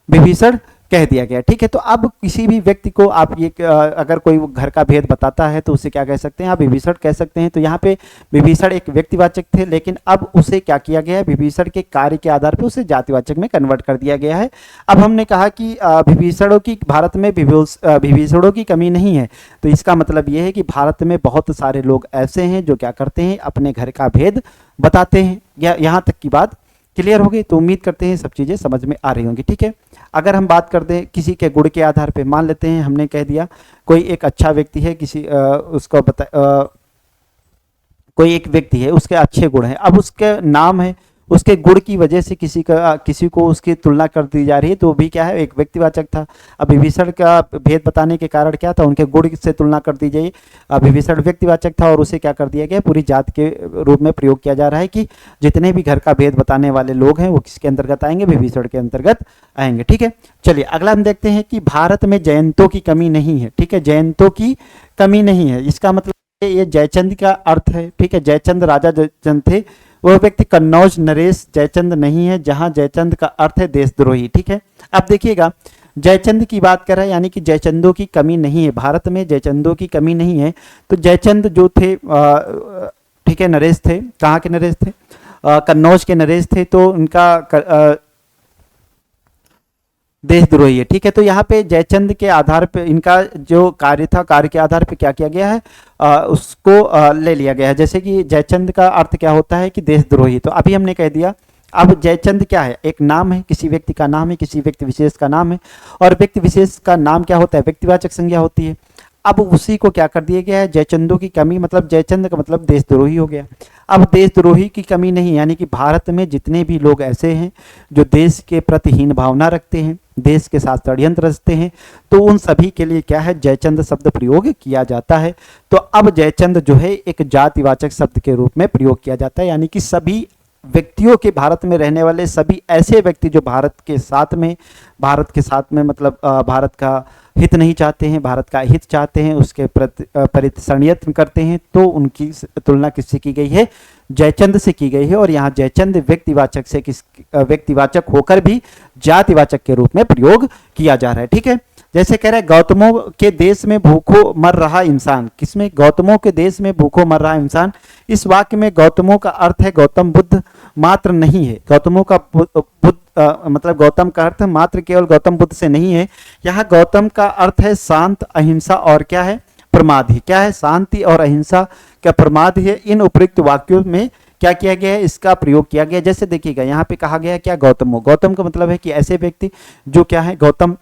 A: विभीषण कह दिया गया। ठीक है, तो अब किसी भी व्यक्ति को आप ये अगर कोई घर का भेद बताता है तो उसे क्या कह सकते हैं, आप विभीषण कह सकते हैं। तो यहाँ पे विभीषण एक व्यक्तिवाचक थे, लेकिन अब उसे क्या किया गया है, विभीषण के कार्य के आधार पर उसे जातिवाचक में कन्वर्ट कर दिया गया है। अब हमने कहा कि विभीषणों की, भारत में विभीषणों की कमी नहीं है, तो इसका मतलब ये है कि भारत में बहुत सारे लोग ऐसे हैं जो क्या करते हैं, अपने घर का भेद बताते हैं। यहाँ तक की बात क्लियर हो गई? तो उम्मीद करते हैं सब चीज़ें समझ में आ रही होंगी। ठीक है, अगर हम बात कर दें किसी के गुण के आधार पे, मान लेते हैं हमने कह दिया कोई एक अच्छा व्यक्ति है, उसको कोई एक व्यक्ति है, उसके अच्छे गुण हैं, अब उसके नाम है, उसके गुण की वजह से किसी को उसकी तुलना कर दी जा रही है, तो भी क्या है, एक व्यक्तिवाचक था। अब विभीषण का भेद बताने के कारण क्या था, उनके गुण से तुलना कर दी जाए। अब विभीषण व्यक्तिवाचक था और उसे क्या कर दिया गया, पूरी जात के रूप में प्रयोग किया जा रहा है कि जितने भी घर का भेद बताने वाले लोग हैं वो किसके अंतर्गत आएंगे, विभीषण के अंतर्गत आएंगे। ठीक है, चलिए अगला हम देखते हैं कि भारत में जयंतों की कमी नहीं है। ठीक है, जयंतों की कमी नहीं है, इसका मतलब ये जयचंद का अर्थ है। ठीक है, जयचंद राजा जयचंद थे, वह व्यक्ति कन्नौज नरेश जयचंद नहीं है, जहां जयचंद का अर्थ है देशद्रोही। ठीक है, अब देखिएगा, जयचंद की बात कर रहा है, यानी कि जयचंदों की कमी नहीं है, भारत में जयचंदों की कमी नहीं है। तो जयचंद जो थे, ठीक है, नरेश थे, कहाँ के नरेश थे, कन्नौज के नरेश थे, तो उनका देशद्रोही है। ठीक है, तो यहाँ पे जयचंद के आधार पे इनका जो कार्य था, कार्य के आधार पे क्या किया गया है, उसको ले लिया गया है। जैसे कि जयचंद का अर्थ क्या होता है कि देशद्रोही, तो अभी हमने कह दिया। अब जयचंद क्या है, एक नाम है, किसी व्यक्ति का नाम है, किसी व्यक्ति विशेष का नाम है, और व्यक्ति विशेष का नाम क्या होता है, व्यक्तिवाचक संज्ञा होती है। अब उसी को क्या कर दिया गया है, जयचंदों की कमी, मतलब जयचंद का मतलब देशद्रोही हो गया। अब देशद्रोही की कमी नहीं, यानी कि भारत में जितने भी लोग ऐसे हैं जो देश के प्रति हीन भावना रखते हैं, देश के साथ षड्यंत्र रचते हैं, तो उन सभी के लिए क्या है, जयचंद शब्द प्रयोग किया जाता है। तो अब जयचंद जो है एक जातिवाचक शब्द के रूप में प्रयोग किया जाता है, यानी कि सभी व्यक्तियों के, भारत में रहने वाले सभी ऐसे व्यक्ति जो भारत के साथ में मतलब भारत का हित नहीं चाहते हैं, भारत का हित चाहते हैं, उसके प्रति षड्यंत्र करते हैं, तो उनकी तुलना किससे की गई है, जयचंद से की गई है। और यहाँ जयचंद व्यक्तिवाचक होकर भी जातिवाचक के रूप में प्रयोग किया जा रहा है। ठीक है, जैसे कह रहे हैं गौतमों के देश में भूखों मर रहा इंसान, किसमें, गौतमों के देश में भूखों मर रहा इंसान। इस वाक्य में गौतमों का अर्थ है गौतम बुद्ध मात्र नहीं है, गौतमों का मतलब गौतम का अर्थ मात्र केवल गौतम बुद्ध से नहीं है। यहाँ गौतम का अर्थ है शांत, अहिंसा और क्या है, प्रमादी। क्या है, शांति और अहिंसा क्या प्रमाद है। इन उपयुक्त वाक्यों में क्या किया गया है, इसका प्रयोग किया गया। जैसे देखिएगा, यहाँ पे कहा गया है क्या, गौतम का मतलब है कि ऐसे व्यक्ति जो क्या है, गौतम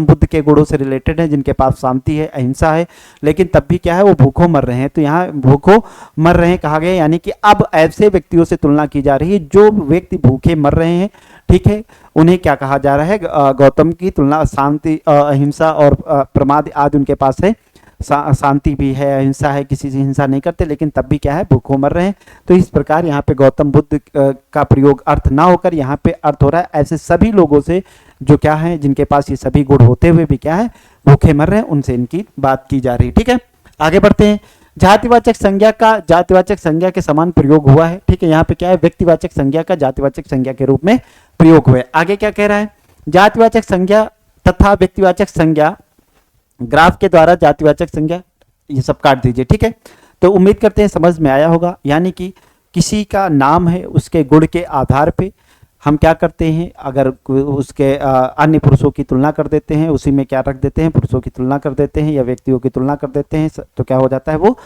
A: बुद्ध के गुणों से रिलेटेड है, जिनके पास शांति है, अहिंसा है, लेकिन तब भी क्या है, वो भूखों मर रहे हैं। तो यहाँ भूखों मर रहे हैं कहा गया, यानी कि अब ऐसे व्यक्तियों से तुलना की जा रही है जो व्यक्ति भूखे मर रहे हैं। ठीक है, उन्हें क्या कहा जा रहा है, गौतम की तुलना शांति, अहिंसा और प्रमाद आदि उनके पास है, शांति भी है, अहिंसा है, किसी से हिंसा नहीं करते, लेकिन तब भी क्या है, भूखों मर रहे हैं। तो इस प्रकार यहाँ पे गौतम बुद्ध का प्रयोग अर्थ ना होकर यहाँ पे अर्थ हो रहा है ऐसे सभी लोगों से जो क्या है, जिनके पास ये सभी गुण होते हुए भी क्या है, भूखे मर रहे हैं, उनसे इनकी बात की जा रही है। ठीक है, आगे बढ़ते हैं। जातिवाचक संज्ञा के समान प्रयोग हुआ है, ठीक है। यहाँ पे क्या है, व्यक्तिवाचक संज्ञा का जातिवाचक संज्ञा के रूप में प्रयोग हुआ है। आगे क्या कह रहा है, जातिवाचक संज्ञा तथा व्यक्तिवाचक संज्ञा, ग्राफ के द्वारा जातिवाचक संज्ञा, ये सब काट दीजिए, ठीक है। तो उम्मीद करते हैं समझ में आया होगा। यानी कि किसी का नाम है, उसके गुण के आधार पे हम क्या करते हैं, अगर उसके अन्य पुरुषों की तुलना कर देते हैं, उसी में क्या रख देते हैं, पुरुषों की तुलना कर देते हैं या व्यक्तियों की तुलना कर देते हैं, तो क्या हो जाता है, वो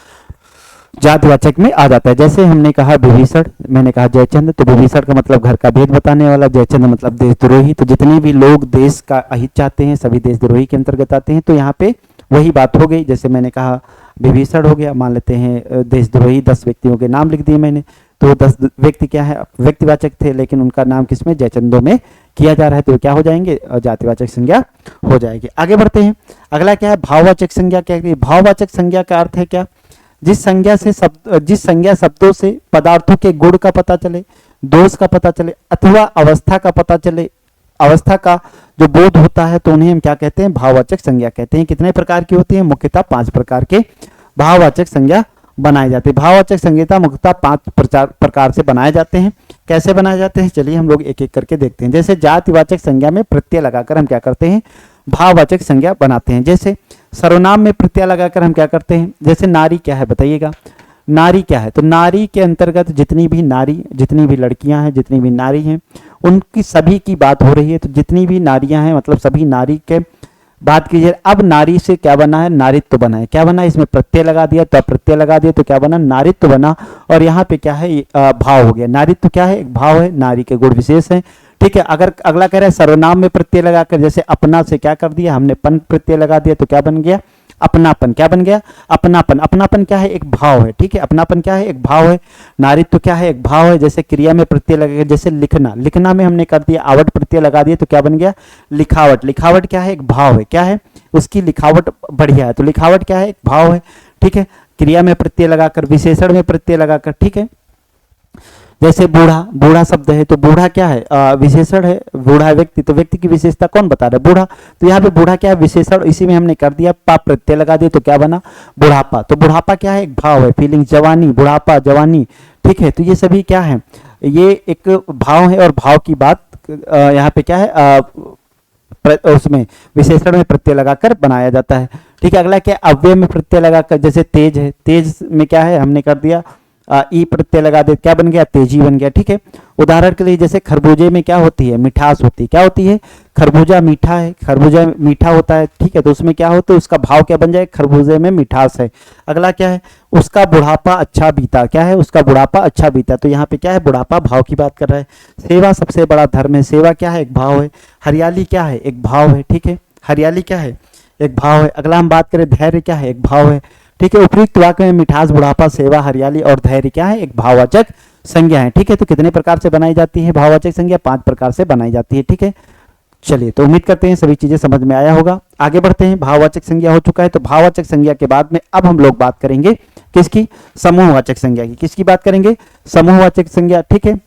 A: जातिवाचक में आ जाता है। जैसे हमने कहा विभीषण, मैंने कहा जयचंद्र, तो विभीषण का मतलब घर का भेद बताने वाला, जयचंद्र मतलब देशद्रोही। तो जितने भी लोग देश का अहित चाहते हैं सभी देशद्रोही के अंतर्गत आते हैं। तो यहाँ पे वही बात हो गई, जैसे मैंने कहा विभीषण हो गया, मान लेते हैं देशद्रोही, 10 व्यक्तियों के नाम लिख दिए मैंने, तो 10 व्यक्ति क्या है, व्यक्तिवाचक थे, लेकिन उनका नाम किसमें, जयचंदों में किया जा रहा है, तो क्या हो जाएंगे, जातिवाचक संज्ञा हो जाएगी। आगे बढ़ते हैं। अगला क्या है, भाववाचक संज्ञा। क्या है, भाववाचक संज्ञा का अर्थ है क्या, जिस संज्ञा शब्दों से पदार्थों के गुण का पता चले, दोष का पता चले, अथवा अवस्था का पता चले, अवस्था का जो बोध होता है, तो उन्हें हम क्या कहते हैं, भाववाचक संज्ञा कहते हैं। कितने प्रकार की होती है, मुख्यतः 5 प्रकार के भाववाचक संज्ञा बनाए जाते हैं। भाववाचक संज्ञा मुख्यतः 5 प्रकार से बनाए जाते हैं। कैसे बनाए जाते हैं, चलिए हम लोग एक एक करके देखते हैं। जैसे जातिवाचक संज्ञा में प्रत्यय लगाकर हम क्या करते हैं, भाववाचक संज्ञा बनाते हैं। जैसे सर्वनाम में प्रत्यय लगाकर हम क्या करते हैं, जैसे नारी क्या है बताइएगा, नारी क्या है, तो नारी के अंतर्गत जितनी भी नारी, जितनी भी लड़कियां हैं, जितनी भी नारी हैं, उनकी सभी की बात हो रही है। तो जितनी भी नारियां हैं मतलब सभी नारी के बात कीजिए। अब नारी से क्या बना है, नारित्व बना है। क्या बना, इसमें प्रत्यय लगा दिया, तो प्रत्यय लगा दिया, तो क्या बना, नारित्व बना। और यहाँ पे क्या है, भाव हो गया। नारित्व क्या है, एक भाव है, नारी के गुण विशेष है, ठीक है। अगर अगला कह रहा है सर्वनाम में प्रत्यय लगाकर, जैसे अपना से क्या कर दिया हमने, पन प्रत्यय लगा दिया, तो क्या बन गया, अपनापन। क्या बन गया, अपनापन। अपनापन क्या है, एक भाव है, ठीक है। अपनापन क्या है, एक भाव है। नारित्व क्या है, एक भाव है। जैसे क्रिया में प्रत्यय लगेगा, जैसे लिखना, लिखना में हमने कर दिया आवट प्रत्यय लगा दिया, तो क्या बन गया, लिखावट। लिखावट क्या है, एक भाव है। क्या है, उसकी लिखावट बढ़िया है, तो लिखावट क्या है, एक भाव है, ठीक है। क्रिया में प्रत्यय लगाकर, विशेषण में प्रत्यय लगाकर, ठीक है। जैसे बूढ़ा, बूढ़ा शब्द है, तो बूढ़ा क्या है, विशेषण है। बूढ़ा व्यक्ति, तो व्यक्ति की विशेषता कौन बता रहा है, बूढ़ा। तो यहाँ पे बूढ़ा क्या है, विशेषण, इसी में हमने कर दिया पा प्रत्यय लगा दिया, तो क्या बना, बुढ़ापा। तो बुढ़ापा क्या है, एक भाव है, फीलिंग, जवानी, बुढ़ापा, जवानी, ठीक है। तो ये सभी क्या है, ये एक भाव है, और भाव की बात यहाँ पे क्या है, उसमें विशेषण में प्रत्यय लगाकर बनाया जाता है, ठीक है। अगला क्या, अव्यय में प्रत्यय लगाकर, जैसे तेज है, तेज में क्या है, हमने कर दिया ई प्रत्यय लगा दे, क्या बन गया, तेजी बन गया, ठीक है। उदाहरण के लिए जैसे खरबूजे में क्या होती है, मिठास होती है। क्या होती है, खरबूजा मीठा है, खरबूजा मीठा होता है, ठीक है। तो उसमें क्या होता है, उसका भाव क्या बन जाए, खरबूजे में मिठास है। अगला क्या है, उसका बुढ़ापा अच्छा बीता। क्या है, उसका बुढ़ापा अच्छा बीता। तो यहाँ पे क्या है, बुढ़ापा भाव की बात कर रहा है। सेवा सबसे बड़ा धर्म है, सेवा क्या है, एक भाव है। हरियाली क्या है, एक भाव है, ठीक है। हरियाली क्या है, एक भाव है। अगला हम बात करें, धैर्य क्या है, एक भाव है, ठीक है। उपयुक्त वाक्य में मिठास, बुढ़ापा, सेवा, हरियाली और धैर्य क्या है, एक भाववाचक संज्ञा है, ठीक है। तो कितने प्रकार से बनाई जाती है भाववाचक संज्ञा, 5 प्रकार से बनाई जाती है, ठीक है। चलिए, तो उम्मीद करते हैं सभी चीजें समझ में आया होगा। आगे बढ़ते हैं, भाववाचक संज्ञा हो चुका है, तो भाववाचक संज्ञा के बाद में अब हम लोग बात करेंगे किसकी, समूहवाचक संज्ञा की। किसकी बात करेंगे, समूहवाचक संज्ञा, ठीक है।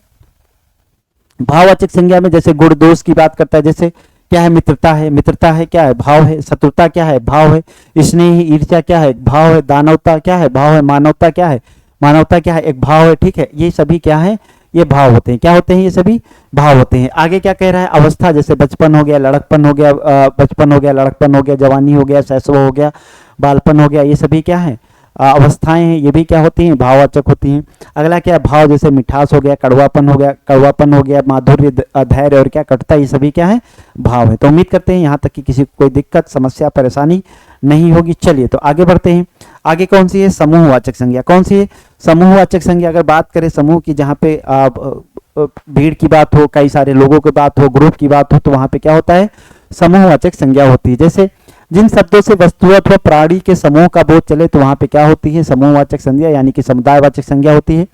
A: भाववाचक संज्ञा में जैसे गुण दोष की बात करता है, जैसे क्या है, मित्रता है, मित्रता है क्या है, भाव है। शत्रुता क्या है, भाव है। स्नेह, ईर्ष्या क्या है, भाव है। दानवता क्या है, भाव है। मानवता क्या है, मानवता क्या है, एक भाव है, ठीक है। ये सभी क्या है, ये भाव होते हैं। क्या होते हैं, ये सभी भाव होते हैं। आगे क्या कह रहा है, अवस्था, जैसे बचपन हो गया, लड़कपन हो गया, बचपन हो गया, लड़कपन हो गया, जवानी हो गया, शैशव हो गया, बालपन हो गया, ये सभी क्या है, अवस्थाएं हैं, ये भी क्या होती हैं, भाववाचक होती हैं। अगला क्या है, भाव, जैसे मिठास हो गया, कड़वापन हो गया, कड़वापन हो गया, माधुर्य, धैर्य और क्या, कटुता, ये सभी क्या है, भाव है। तो उम्मीद करते हैं यहाँ तक कि किसी को कोई दिक्कत, समस्या, परेशानी नहीं होगी। चलिए, तो आगे बढ़ते हैं। आगे कौन सी है, समूहवाचक संज्ञा। कौन सी है, समूहवाचक संज्ञा। अगर बात करें समूह की, जहाँ पे भीड़ की बात हो, कई सारे लोगों की बात हो, ग्रुप की बात हो, तो वहां पे क्या होता है, समूहवाचक संज्ञा होती है। जैसे जिन शब्दों से वस्तु अथवा प्राणी के समूह का बोध चले, तो वहां पे क्या होती है, समूहवाचक संज्ञा यानी कि समुदायवाचक संज्ञा होती है।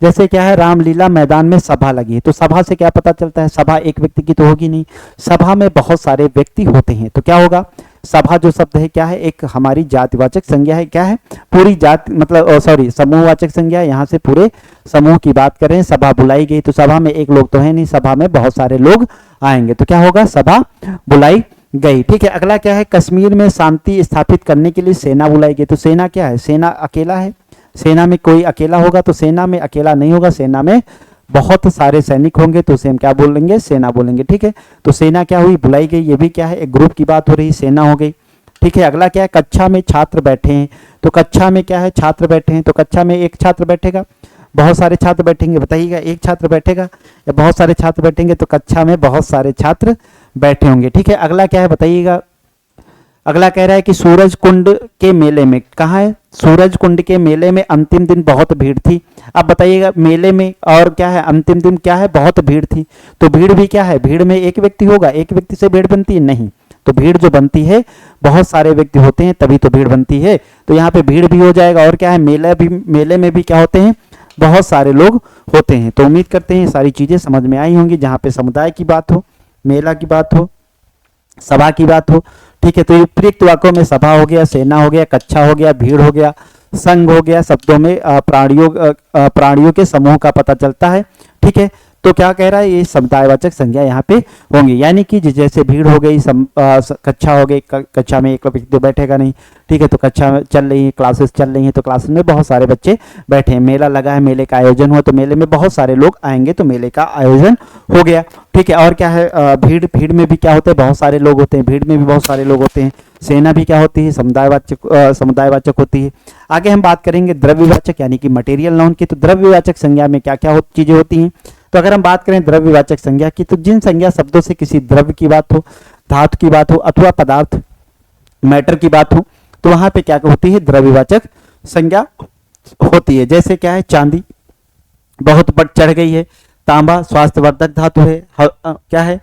A: जैसे क्या है, रामलीला मैदान में सभा लगी है, तो सभा से क्या पता चलता है, सभा एक व्यक्ति की तो होगी नहीं, सभा में बहुत सारे व्यक्ति होते हैं। तो क्या होगा, सभा जो शब्द है क्या है, एक हमारी जातिवाचक संज्ञा है। क्या है, पूरी जाति, मतलब सॉरी, समूहवाचक संज्ञा। यहाँ से पूरे समूह की बात करें, सभा बुलाई गई, तो सभा में एक लोग तो है नहीं, सभा में बहुत सारे लोग आएंगे, तो क्या होगा, सभा बुलाई गई। ठीक है, अगला क्या है, कश्मीर में शांति स्थापित करने के लिए सेना बुलाई गई। तो सेना क्या है, सेना अकेला है, सेना में कोई अकेला होगा तो सेना में अकेला नहीं होगा, सेना में बहुत सारे सैनिक होंगे तो उसे हम क्या बोलेंगे, सेना बोलेंगे। ठीक है, तो सेना क्या हुई, बुलाई गई। ये भी क्या है, एक ग्रुप की बात हो रही, सेना हो गई। ठीक है, अगला क्या है, कक्षा में छात्र बैठे हैं। तो कक्षा में क्या है, छात्र बैठे हैं। तो कक्षा में एक छात्र बैठेगा, बहुत सारे छात्र बैठेंगे, बताइएगा एक छात्र बैठेगा या बहुत सारे छात्र बैठेंगे। तो कक्षा में बहुत सारे छात्र बैठे होंगे। ठीक है, अगला क्या है बताइएगा, अगला कह रहा है कि सूरज कुंड के मेले में, कहाँ है, सूरज कुंड के मेले में अंतिम दिन बहुत भीड़ थी। अब बताइएगा मेले में और क्या है, अंतिम दिन क्या है, बहुत भीड़ थी। तो भीड़ भी क्या है, भीड़ में एक व्यक्ति होगा, एक व्यक्ति से भीड़ बनती है नहीं, तो भीड़ जो बनती है बहुत सारे व्यक्ति होते हैं तभी तो भीड़ बनती है। तो यहाँ पे भीड़ भी हो जाएगा और क्या है, मेले में भी क्या होते हैं, बहुत सारे लोग होते हैं। तो उम्मीद करते हैं सारी चीजें समझ में आई होंगी, जहाँ पे समुदाय की बात हो, मेला की बात हो, सभा की बात हो। ठीक है, तो उपयुक्त वाक्यों में सभा हो गया, सेना हो गया, कक्षा हो गया, भीड़ हो गया, संघ हो गया, शब्दों में प्राणियों के समूह का पता चलता है। ठीक है, तो क्या कह रहा है, ये समुदायवाचक संज्ञा यहाँ पे होंगी, यानी कि जैसे भीड़ हो गई, कक्षा हो गई, कक्षा में एक व्यक्ति बैठेगा नहीं। ठीक है, तो कक्षा में चल रही है, क्लासेस चल रही हैं, तो क्लासेस में बहुत सारे बच्चे बैठे हैं, मेला लगा है, मेले का आयोजन हुआ, तो मेले में बहुत सारे लोग आएंगे, तो मेले का आयोजन हो गया। ठीक है, और क्या है, भीड़ में भी क्या होता है, बहुत सारे लोग होते हैं, भीड़ में भी बहुत सारे लोग होते हैं। सेना भी क्या होती है, समुदायवाचक होती है। आगे हम बात करेंगे द्रव्यवाचक यानी कि मटेरियल नाउन की। तो द्रव्यवाचक संज्ञा में क्या क्या चीजें होती हैं। तो अगर हम बात करें द्रव्यवाचक संज्ञा की, तो जिन संज्ञा शब्दों से किसी द्रव्य की बात हो, धातु की बात हो अथवा पदार्थ मैटर की बात हो, तो वहां पे क्या होती है, द्रव्यवाचक संज्ञा होती है। जैसे क्या है, चांदी बहुत बढ़ चढ़ गई है, तांबा स्वास्थ्यवर्धक धातु है, क्या है,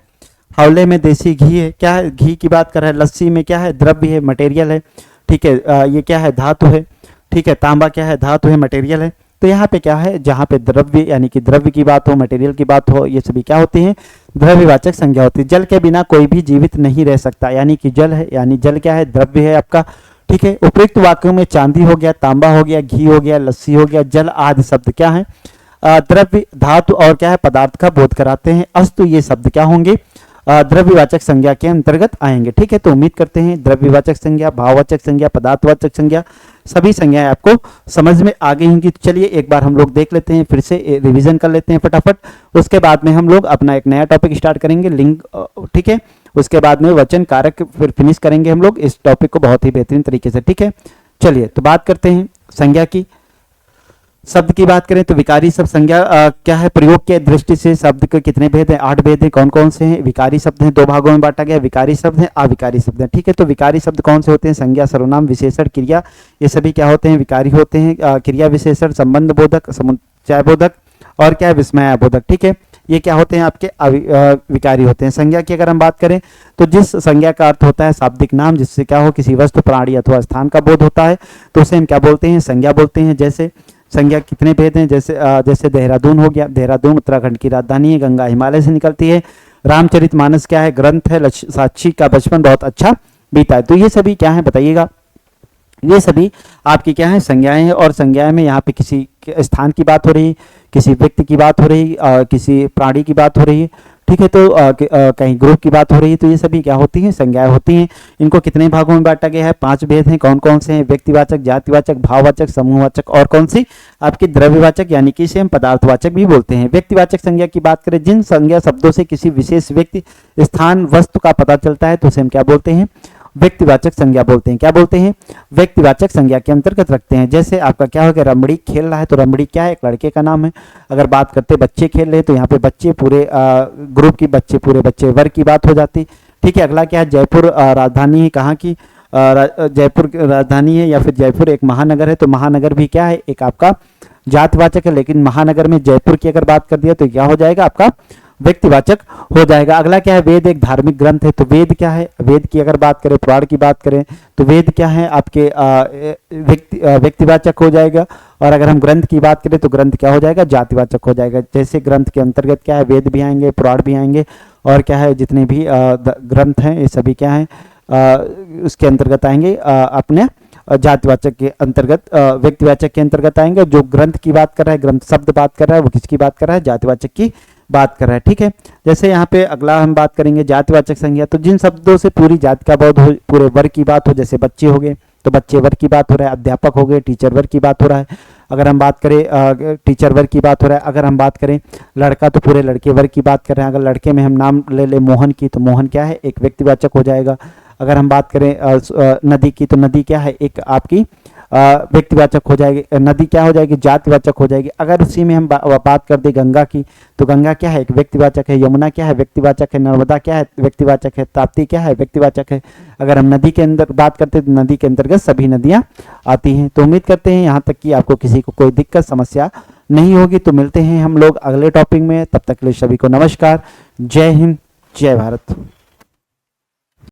A: हवले में देसी घी है, क्या है, घी की बात कर रहा है, लस्सी में क्या है, द्रव्य है, मटेरियल है। ठीक है, ये क्या है, धातु है। ठीक है, तांबा क्या है, धातु है, मटेरियल है। तो यहाँ पे क्या है, जहाँ पे द्रव्य यानी कि द्रव्य की बात हो, मटेरियल की बात हो, ये सभी क्या होती हैं, द्रव्यवाचक संज्ञा होती है। जल के बिना कोई भी जीवित नहीं रह सकता, यानी कि जल है, यानी जल क्या है, द्रव्य है आपका। ठीक है, उपयुक्त वाक्यों में चांदी हो गया, तांबा हो गया, घी हो गया, लस्सी हो गया, जल आदि शब्द क्या है, द्रव्य, धातु और क्या है, पदार्थ का बोध कराते हैं। अस्तु ये शब्द क्या होंगे, द्रव्यवाचक संज्ञा के अंतर्गत आएंगे। ठीक है, तो उम्मीद करते हैं द्रव्यवाचक संज्ञा, भाववाचक संज्ञा, पदार्थवाचक संज्ञा, सभी संज्ञाएं आपको समझ में आ गई होंगी। तो चलिए एक बार हम लोग देख लेते हैं, फिर से रिवीजन कर लेते हैं फटाफट। उसके बाद में हम लोग अपना एक नया टॉपिक स्टार्ट करेंगे, लिंग। ठीक है, उसके बाद में वचन कारक फिर फिनिश करेंगे हम लोग इस टॉपिक को बहुत ही बेहतरीन तरीके से। ठीक है, चलिए तो बात करते हैं संज्ञा की। शब्द की बात करें तो विकारी शब्द संज्ञा क्या है, प्रयोग के दृष्टि से शब्द के कितने भेद हैं, 8 भेद हैं। कौन कौन से हैं, विकारी शब्द हैं, 2 भागों में बांटा गया, विकारी शब्द हैं, अविकारी शब्द हैं। ठीक है, तो विकारी शब्द कौन से होते हैं, संज्ञा, सर्वनाम, विशेषण, क्रिया, ये सभी क्या होते हैं, विकारी होते हैं। क्रिया विशेषण, संबंध बोधक, समुच्चय बोधक और क्या है, विस्मय बोधक। ठीक है, ये क्या होते हैं, आपके विकारी होते हैं। संज्ञा की अगर हम बात करें तो जिस संज्ञा का अर्थ होता है शाब्दिक नाम, जिससे क्या हो, किसी वस्तु, प्राणी अथवा स्थान का बोध होता है, तो उसे हम क्या बोलते हैं, संज्ञा बोलते हैं। जैसे संज्ञा कितने भेद हैं, जैसे देहरादून हो गया, देहरादून उत्तराखंड की राजधानी है, गंगा हिमालय से निकलती है। रामचरितमानस क्या है, ग्रंथ है, साक्षी का बचपन बहुत अच्छा बीता है। तो ये सभी क्या है बताइएगा, ये सभी आपकी क्या है, संज्ञाएं हैं। और संज्ञाएं में यहाँ पे किसी स्थान की बात हो रही, किसी व्यक्ति की बात हो रही, किसी प्राणी की बात हो रही है। ठीक है, तो कहीं ग्रुप की बात हो रही है, तो ये सभी क्या होती हैं, संज्ञाएं होती हैं। इनको कितने भागों में बांटा गया है, 5 भेद हैं। कौन कौन से हैं, व्यक्तिवाचक, जातिवाचक, भाववाचक, समूहवाचक और कौन सी आपकी द्रव्यवाचक, यानी कि इसे हम पदार्थवाचक भी बोलते हैं। व्यक्तिवाचक संज्ञा की बात करें, जिन संज्ञा शब्दों से किसी विशेष व्यक्ति, स्थान, वस्तु का पता चलता है, तो उसे हम क्या बोलते हैं, व्यक्तिवाचक संज्ञा बोलते हैं। क्या बोलते हैं, व्यक्तिवाचक संज्ञा के अंतर्गत रखते हैं। जैसे आपका क्या हो गया, रमड़ी खेल रहा है, तो रमड़ी क्या है, एक लड़के का नाम है। अगर बात करते बच्चे खेल रहे हैं, तो यहाँ पे बच्चे पूरे ग्रुप की, बच्चे पूरे बच्चे वर्ग की बात हो जाती। ठीक है, अगला क्या है, जयपुर राजधानी है, कहाँ की, जयपुर राजधानी है या फिर जयपुर एक महानगर है, तो महानगर भी क्या है, एक आपका जातवाचक है। लेकिन महानगर में जयपुर की अगर बात कर दिया तो क्या हो जाएगा, आपका व्यक्तिवाचक हो जाएगा। अगला क्या है, वेद एक धार्मिक ग्रंथ है, तो वेद क्या है, वेद की अगर बात करें, पुराण की बात करें, तो वेद क्या है, आपके व्यक्तिवाचक हो जाएगा। और अगर हम ग्रंथ की बात करें तो ग्रंथ क्या हो जाएगा, जातिवाचक हो जाएगा। जैसे ग्रंथ के अंतर्गत क्या है, वेद भी आएंगे, पुराण भी आएंगे, और क्या है, जितने भी ग्रंथ हैं ये सभी क्या है, उसके अंतर्गत आएंगे, अपने जातिवाचक के अंतर्गत, व्यक्तिवाचक के अंतर्गत आएंगे। जो ग्रंथ की बात कर रहा है, ग्रंथ शब्द बात कर रहा है, वो किसकी बात कर रहा है, जातिवाचक की बात कर रहा है। ठीक है, जैसे यहाँ पे अगला हम बात करेंगे जातिवाचक संज्ञा। तो जिन शब्दों से पूरी जाति का बोध हो, पूरे वर्ग की बात हो, जैसे बच्चे हो गए तो बच्चे वर्ग की बात हो रहा है, अध्यापक हो गए टीचर वर्ग की बात हो रहा है। अगर हम बात करें टीचर वर्ग की बात हो रहा है। अगर हम बात करें लड़का तो पूरे लड़के वर्ग की बात कर रहे हैं। अगर लड़के में हम नाम ले ले मोहन की, तो मोहन क्या है, एक व्यक्तिवाचक हो जाएगा। अगर हम बात करें नदी की, तो नदी क्या है, एक आपकी व्यक्तिवाचक हो जाएगी। नदी क्या हो जाएगी, जातिवाचक हो जाएगी। अगर उसी में हम बात कर दे गंगा की, तो गंगा क्या है, एक व्यक्तिवाचक है। यमुना क्या है, व्यक्तिवाचक है। नर्मदा क्या है, व्यक्तिवाचक है। ताप्ती क्या है, व्यक्तिवाचक है। अगर हम नदी के अंदर बात करते हैं तो नदी के अंतर्गत सभी नदियां आती हैं। तो उम्मीद करते हैं यहाँ तक कि आपको किसी को कोई दिक्कत समस्या नहीं होगी। तो मिलते हैं हम लोग अगले टॉपिक में, तब तक के लिए सभी को नमस्कार, जय हिंद, जय भारत।